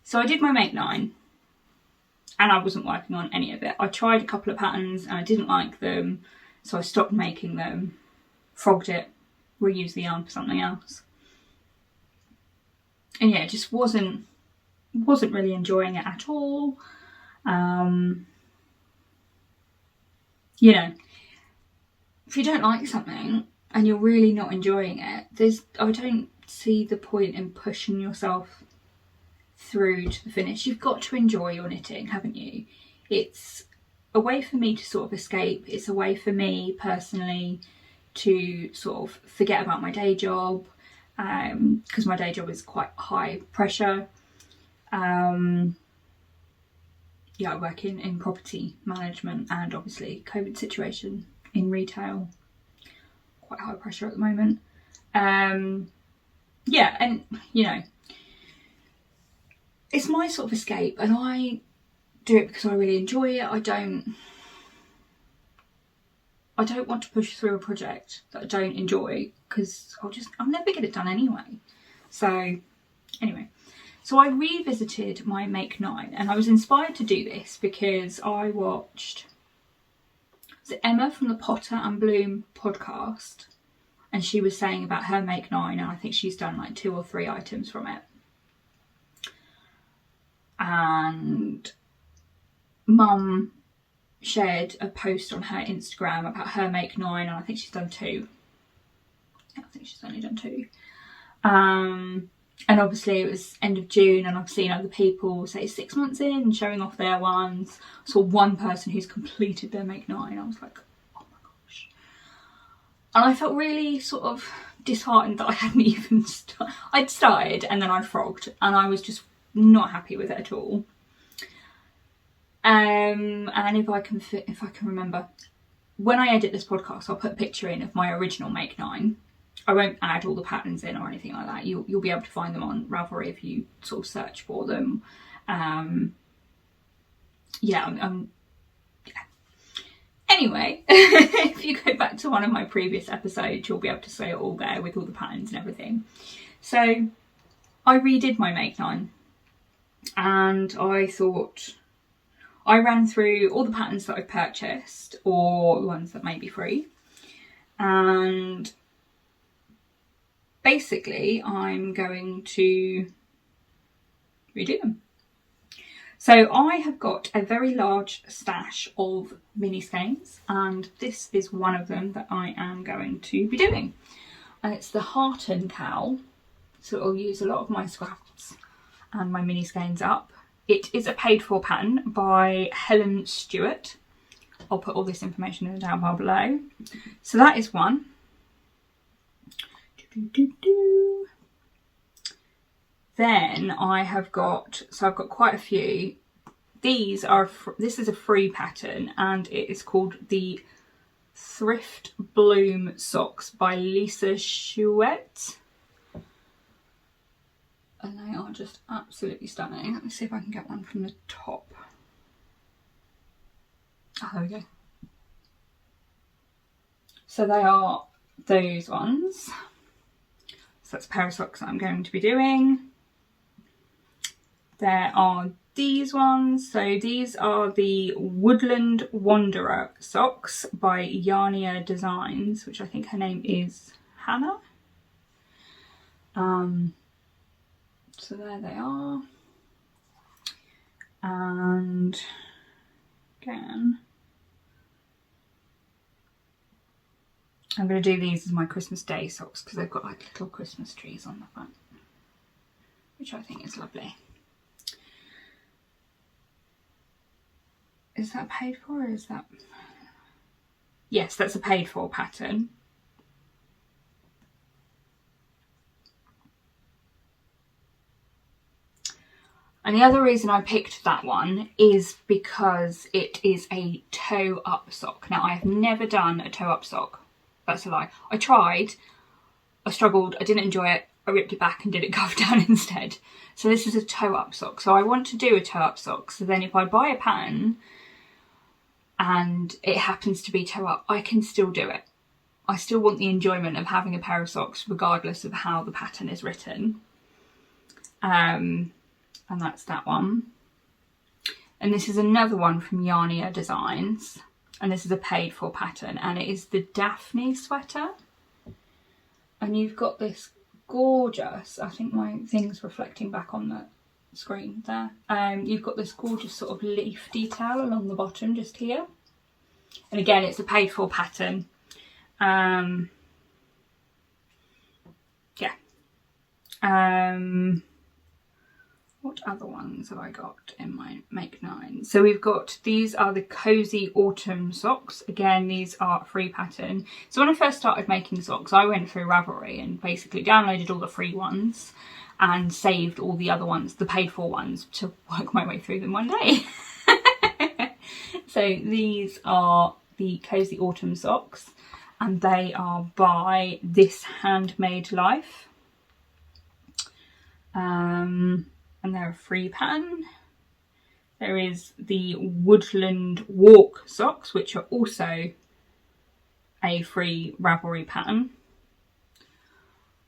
So I did my Make 9 and I wasn't working on any of it. I tried a couple of patterns and I didn't like them, so I stopped making them, frogged it, reused the yarn for something else. And yeah, it just wasn't really enjoying it at all. You know, if you don't like something and you're really not enjoying it, I don't see the point in pushing yourself through to the finish. You've got to enjoy your knitting, haven't you? It's a way for me to sort of escape. It's a way for me personally to sort of forget about my day job, because my day job is quite high pressure. Yeah, I work in property management, and obviously COVID situation in retail, quite high pressure at the moment. Yeah, and you know, it's my sort of escape, and I do it because I really enjoy it. I don't want to push through a project that I don't enjoy, because I'll never get it done anyway. So anyway, so I revisited my Make 9, and I was inspired to do this because I watched Emma from the Potter and Bloom podcast, and she was saying about her Make 9, and I think she's done like 2 or 3 items from it. And Mum shared a post on her Instagram about her make 9, and I think she's done 2. I think she's only done 2. And obviously it was end of June, and I've seen other people say 6 months in and showing off their ones. I saw one person who's completed their make 9. I was like, oh my gosh. And I felt really sort of disheartened that I hadn't even I'd started and then I'd frogged, and I was just not happy with it at all. And if I can remember, when I edit this podcast, I'll put a picture in of my original make 9. I won't add all the patterns in or anything like that. You'll be able to find them on Ravelry if you sort of search for them. Yeah. Anyway, if you go back to one of my previous episodes, you'll be able to see it all there with all the patterns and everything. So I redid my make 9, and I thought, I ran through all the patterns that I purchased or the ones that may be free, and basically I'm going to redo them. So I have got a very large stash of mini skeins, and this is one of them that I am going to be doing. And it's the Hearten cowl, so I'll use a lot of my scraps and my mini skeins up. It is a paid for pattern by Helen Stewart. I'll put all this information in the down bar below. So that is one. Then I have got, I've got quite a few. This is a free pattern, and it is called the Thrift Bloom Socks by Lisa Chouette. And they are just absolutely stunning. Let me see if I can get one from the top. Oh, there we go. So they are those ones. So that's a pair of socks that I'm going to be doing. There are these ones. So these are the Woodland Wanderer socks by Yarnia Designs, which I think her name is Hannah. So there they are. And again, I'm going to do these as my Christmas Day socks because they've got like little Christmas trees on the front, which I think is lovely. Is that paid for, or is that... Yes, that's a paid for pattern. And the other reason I picked that one is because it is a toe up sock. Now, I have never done a toe up sock. That's a lie. I tried, I struggled, I didn't enjoy it, I ripped it back and did it cuff down instead. So this is a toe up sock. So I want to do a toe up sock. So then if I buy a pattern and it happens to be toe up, I can still do it. I still want the enjoyment of having a pair of socks regardless of how the pattern is written. And that's that one. And this is another one from Yarnia Designs. And this is a paid for pattern. And it is the Daphne sweater. And you've got this gorgeous, I think my thing's reflecting back on the screen there. You've got this gorgeous sort of leaf detail along the bottom just here. And again, it's a paid for pattern. Yeah. What other ones have I got in my make 9? So we've got, these are the Cozy Autumn socks. Again, these are free pattern. So when I first started making socks, I went through Ravelry and basically downloaded all the free ones and saved all the other ones, the paid for ones, to work my way through them one day. So these are the Cozy Autumn socks, and they are by This Handmade Life. And they're a free pattern. There is the Woodland Walk socks, which are also a free Ravelry pattern.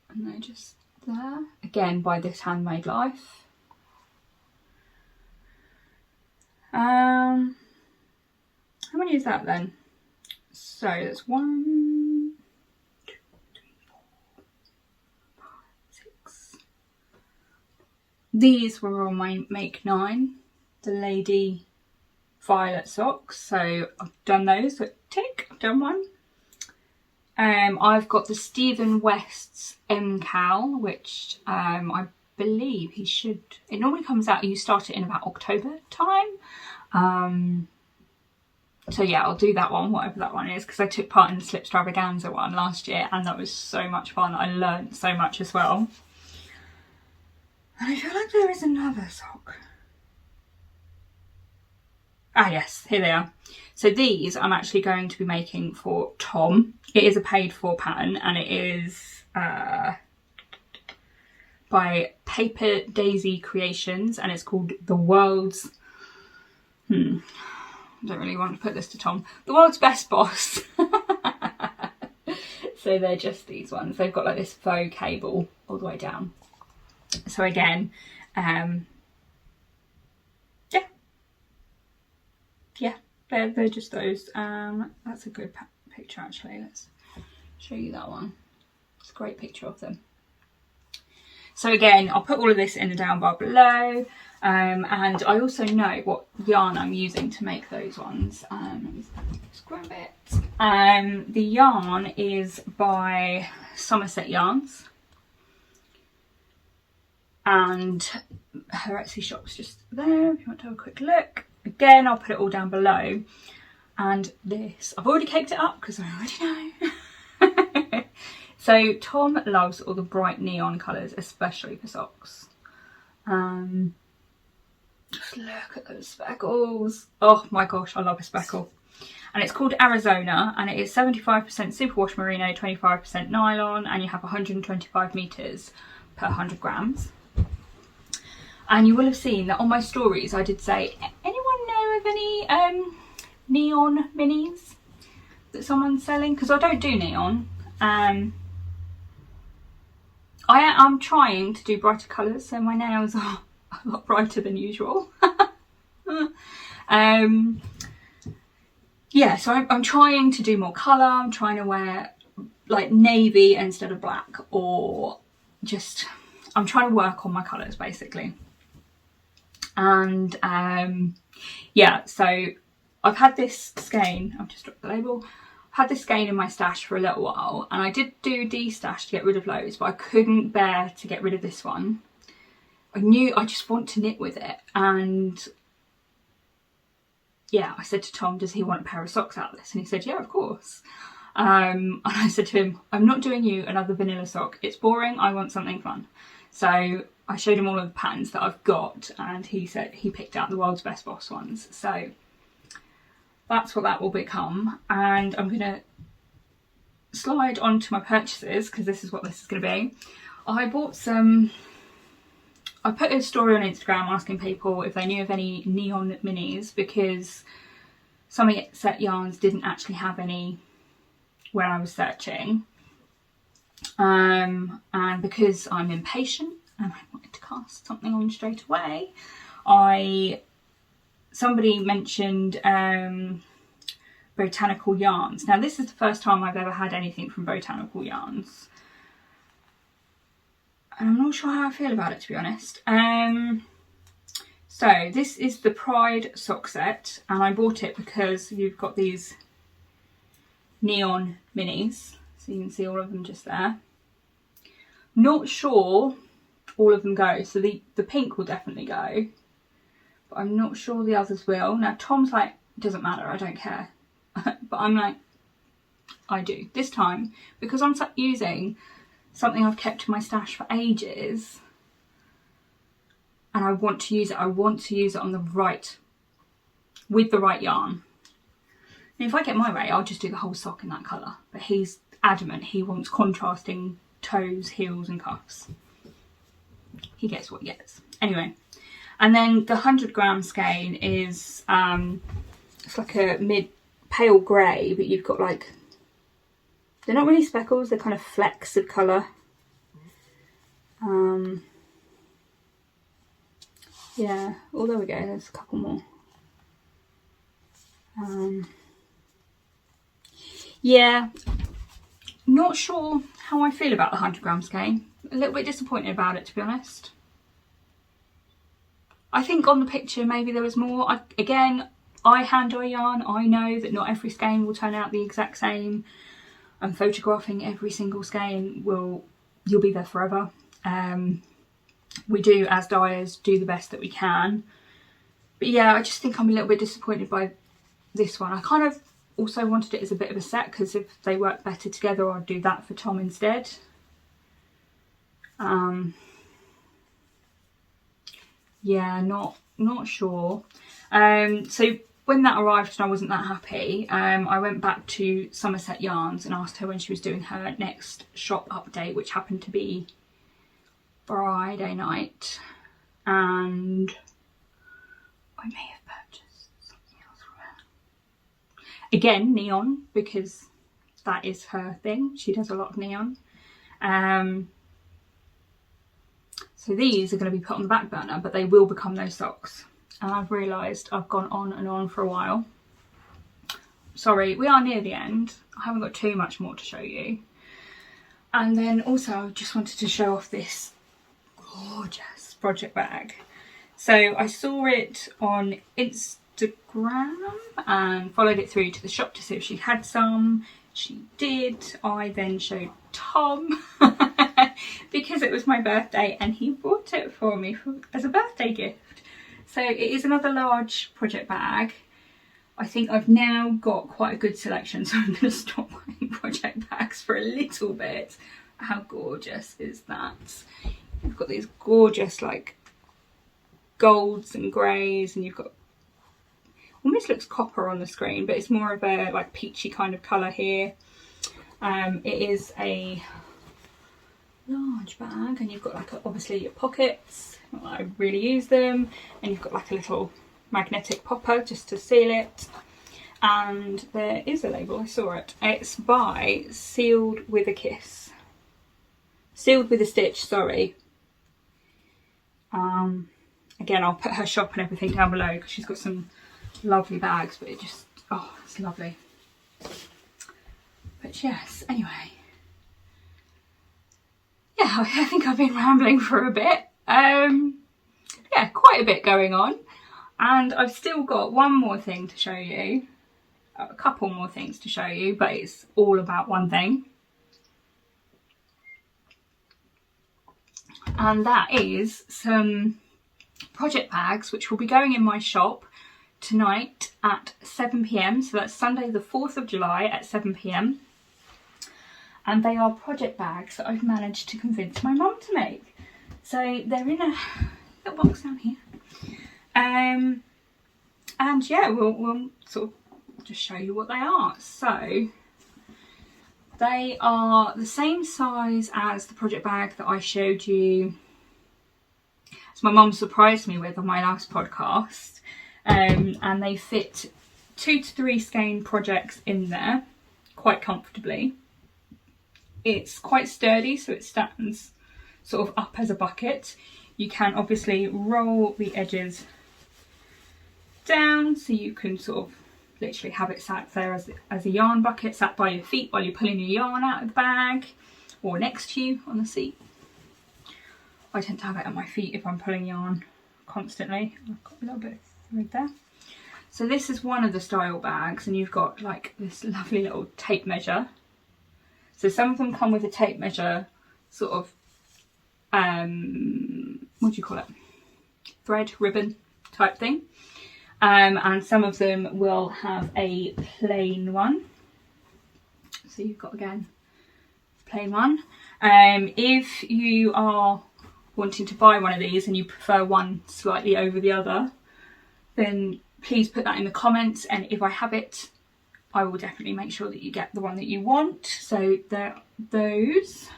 And they're just there. Again, by This Handmade Life. How many is that then? So that's 1, 2, 3, 4, 5, 6. These were on my make 9. The lady violet socks, so I've done those, so tick, I've done one. I've got the Stephen West's MCal, which I believe it normally comes out, you start it in about October time. So yeah, I'll do that one, whatever that one is, because I took part in the Slipstravaganza one last year and that was so much fun. I learned so much as well. And I feel like there is another sock. Ah yes, here they are. So these I'm actually going to be making for Tom. It is a paid for pattern and it is by Paper Daisy Creations and it's called The World's... I don't really want to put this to Tom. The World's Best Boss. So they're just these ones. They've got like this faux cable all the way down. So again, yeah, they're just those. That's a good picture actually. Let's show you that one. It's a great picture of them. So again, I'll put all of this in the down bar below. And I also know what yarn I'm using to make those ones. Let me just grab it. The yarn is by Somerset Yarns. And her Etsy shop's just there if you want to have a quick look. Again, I'll put it all down below. And this, I've already caked it up because I already know. So Tom loves all the bright neon colours, especially for socks. Just look at those speckles. Oh my gosh, I love a speckle. And it's called Arizona and it is 75% superwash merino, 25% nylon, and you have 125 metres per 100 grams. And you will have seen that on my stories I did say, anyone know of any neon minis that someone's selling? Because I don't do neon. I'm trying to do brighter colours, so my nails are a lot brighter than usual. Yeah, so I'm trying to do more colour. I'm trying to wear like navy instead of black, or just, I'm trying to work on my colours basically. And yeah, so I've had this skein, I've just dropped the label. I've had this skein in my stash for a little while, and I did do de-stash to get rid of loads, but I couldn't bear to get rid of this one. I knew I just want to knit with it, and yeah, I said to Tom, does he want a pair of socks out of this? And he said, yeah, of course. And I said to him, I'm not doing you another vanilla sock. It's boring. I want something fun. So I showed him all of the patterns that I've got, and he said he picked out the World's Best Boss ones. So that's what that will become. And I'm going to slide onto my purchases because this is what this is going to be. I bought some... I put a story on Instagram asking people if they knew of any neon minis, because Somerset Yarns didn't actually have any when I was searching. And because I'm impatient and I wanted to cast something on straight away, somebody mentioned Botanical Yarns. Now this is the first time I've ever had anything from Botanical Yarns. And I'm not sure how I feel about it, to be honest. So this is the Pride sock set, and I bought it because you've got these neon minis, so you can see all of them just there. Not sure all of them go, so the pink will definitely go, but I'm not sure the others will. Now Tom's like, it doesn't matter, I don't care. But I'm like, I do. This time, because I'm using something I've kept in my stash for ages, and I want to use it. I want to use it on the right, with the right yarn. And if I get my way, I'll just do the whole sock in that colour. But he's adamant he wants contrasting toes, heels and cuffs. He gets what he gets. Anyway, and then the 100 gram skein is, it's like a mid pale grey, but you've got like, they're not really speckles, they're kind of flecks of colour. Yeah, oh there we go, there's a couple more. Yeah, not sure how I feel about the 100 gram skein. A little bit disappointed about it, to be honest. I think on the picture maybe there was more. Again, I hand dye yarn. I know that not every skein will turn out the exact same, and photographing every single skein you'll be there forever. We do, as dyers, do the best that we can. But yeah, I just think I'm a little bit disappointed by this one. I kind of also wanted it as a bit of a set, because if they work better together, I'd do that for Tom instead. Yeah, not sure. So when that arrived and I wasn't that happy, I went back to Somerset Yarns and asked her when she was doing her next shop update, which happened to be Friday night, and I may have purchased something else from her. Again, neon, because that is her thing. She does a lot of neon. So these are going to be put on the back burner, but they will become those socks. And I've realised I've gone on and on for a while. Sorry, we are near the end. I haven't got too much more to show you. And then also I just wanted to show off this gorgeous project bag. So I saw it on Instagram and followed it through to the shop to see if she had some. She did. I then showed Tom because it was my birthday and he bought it for me as a birthday gift. So it is another large project bag. I think I've now got quite a good selection, so I'm going to stop buying project bags for a little bit. How gorgeous is that? You've got these gorgeous like golds and greys, and you've got, almost looks copper on the screen, but it's more of a like peachy kind of colour here. It is a large bag, and you've got like obviously your pockets. I really use them, and you've got like a little magnetic popper just to seal it. And there is a label, I saw it. It's by Sealed with a Kiss. Sealed with a Stitch, sorry. Again, I'll put her shop and everything down below because she's got some lovely bags, but it just, oh, it's lovely. But yes, anyway. Yeah, I think I've been rambling for a bit. Yeah, quite a bit going on. And I've still got one more thing to show you. A couple more things to show you, but it's all about one thing. And that is some project bags which will be going in my shop tonight at 7 PM. So that's Sunday the 4th of July at 7 PM. And they are project bags that I've managed to convince my mum to make. So they're in a little box down here. And yeah, we'll sort of just show you what they are. So they are the same size as the project bag that I showed you, as my mum surprised me with on my last podcast. And they fit 2 to 3 skein projects in there quite comfortably. It's quite sturdy, so it stands sort of up as a bucket. You can obviously roll the edges down, so you can sort of literally have it sat there as a yarn bucket, sat by your feet while you're pulling your yarn out of the bag, or next to you on the seat. I tend to have it at my feet if I'm pulling yarn constantly. I've got a little bit of thread there. So this is one of the style bags, and you've got like this lovely little tape measure. So some of them come with a tape measure, sort of, what do you call it? Thread, ribbon type thing. And some of them will have a plain one. So you've got, again, plain one. If you are wanting to buy one of these and you prefer one slightly over the other, then please put that in the comments, and if I have it, I will definitely make sure that you get the one that you want. So there are those.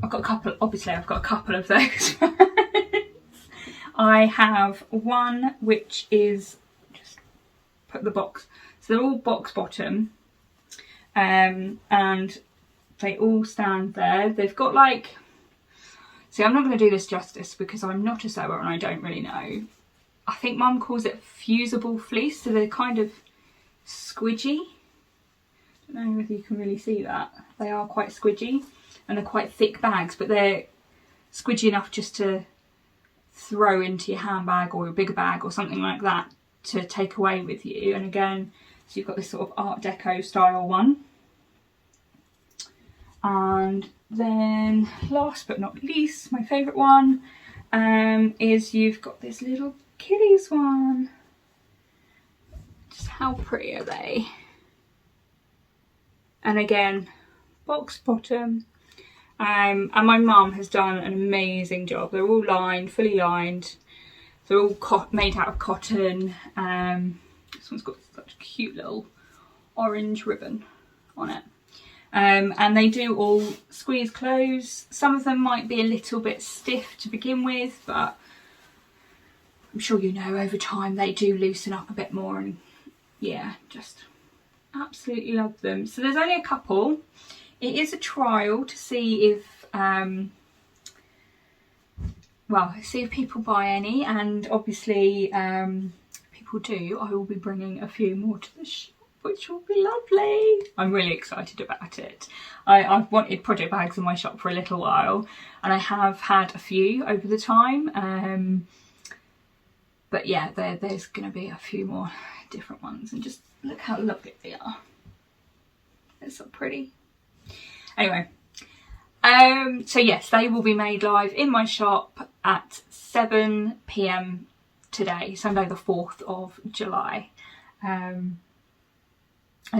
I've got a couple, obviously I've got a couple of those. I have one which is, just put the box, so they're all box bottom, and they all stand there. They've got like, see, I'm not going to do this justice because I'm not a sewer and I don't really know. I think Mum calls it fusible fleece, so they're kind of squidgy. I don't know whether you can really see that. They are quite squidgy, and they're quite thick bags, but they're squidgy enough just to throw into your handbag or your bigger bag or something like that to take away with you. And again, so you've got this sort of Art Deco style one. And then last but not least, my favourite one is you've got this little kiddies one. Just how pretty are they? And again, box bottom. And my mum has done an amazing job. They're all lined, fully lined. They're all made out of cotton. This one's got such a cute little orange ribbon on it. And they do all squeeze close. Some of them might be a little bit stiff to begin with, but I'm sure you know over time they do loosen up a bit more, and yeah, just absolutely love them. So there's only a couple. It is a trial to see if see if people buy any, and obviously people do. I will be bringing a few more to the shop, which will be lovely. I'm really excited about it. I've wanted project bags in my shop for a little while, and I have had a few over the time. But yeah, there's going to be a few more different ones, and just look how lovely they are. They're so pretty. Anyway, so yes, they will be made live in my shop at 7 PM today, Sunday the 4th of July. And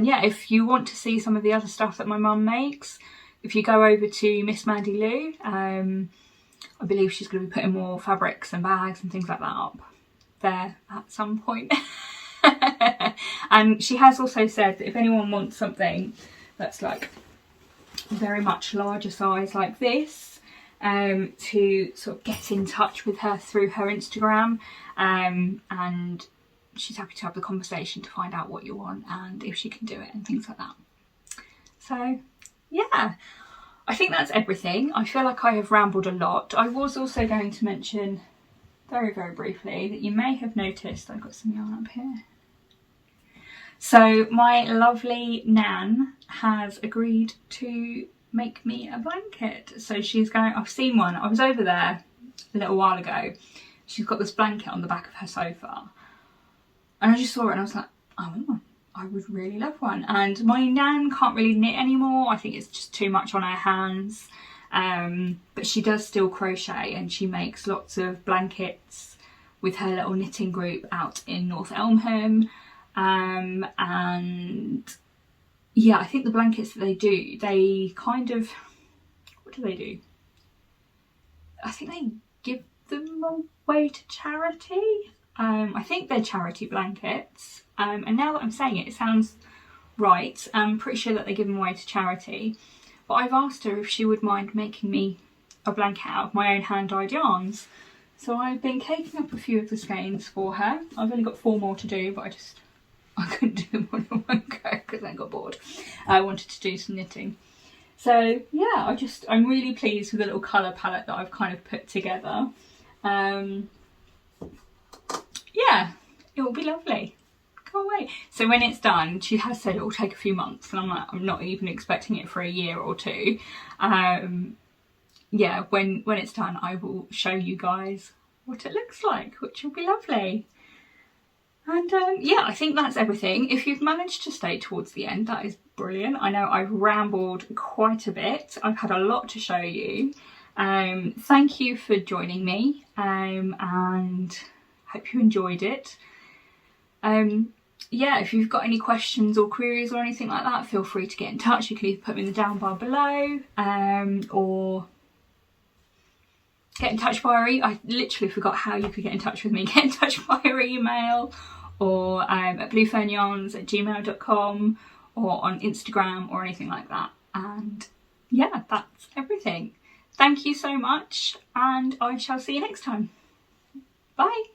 yeah, if you want to see some of the other stuff that my mum makes, if you go over to Miss Mandy Lou, I believe she's going to be putting more fabrics and bags and things like that up there at some point. And she has also said that if anyone wants something that's like very much larger size like this, to sort of get in touch with her through her Instagram, and she's happy to have the conversation to find out what you want and if she can do it and things like that. So yeah, I think that's everything. I feel like I have rambled a lot. I was also going to mention very, very briefly that you may have noticed I've got some yarn up here. So my lovely Nan has agreed to make me a blanket. So she's going, I've seen one, I was over there a little while ago. She's got this blanket on the back of her sofa. And I just saw it and I was like, I want one. I would really love one. And my Nan can't really knit anymore. I think it's just too much on her hands. But she does still crochet, and she makes lots of blankets with her little knitting group out in North Elmham. And yeah, I think the blankets that they do, they kind of, what do they do? I think they give them away to charity. I think they're charity blankets. And now that I'm saying it, it sounds right. I'm pretty sure that they give them away to charity. But I've asked her if she would mind making me a blanket out of my own hand-dyed yarns. So I've been caking up a few of the skeins for her. I've only got 4 more to do, but I couldn't do them all in one go because I got bored. I wanted to do some knitting. So yeah, I'm really pleased with the little colour palette that I've kind of put together. Yeah, it will be lovely. Can't wait. So when it's done, she has said it will take a few months, and I'm like, I'm not even expecting it for a year or two. Yeah, when it's done, I will show you guys what it looks like, which will be lovely. And yeah, I think that's everything. If you've managed to stay towards the end, that is brilliant. I know I've rambled quite a bit. I've had a lot to show you. Thank you for joining me, and hope you enjoyed it. Yeah, if you've got any questions or queries or anything like that, feel free to get in touch. You can either put them in the down bar below, or get in touch via I literally forgot how you could get in touch with me. Get in touch via email, or at bluefernyarns@gmail.com, or on Instagram or anything like that. And yeah, that's everything. Thank you so much, and I shall see you next time. Bye.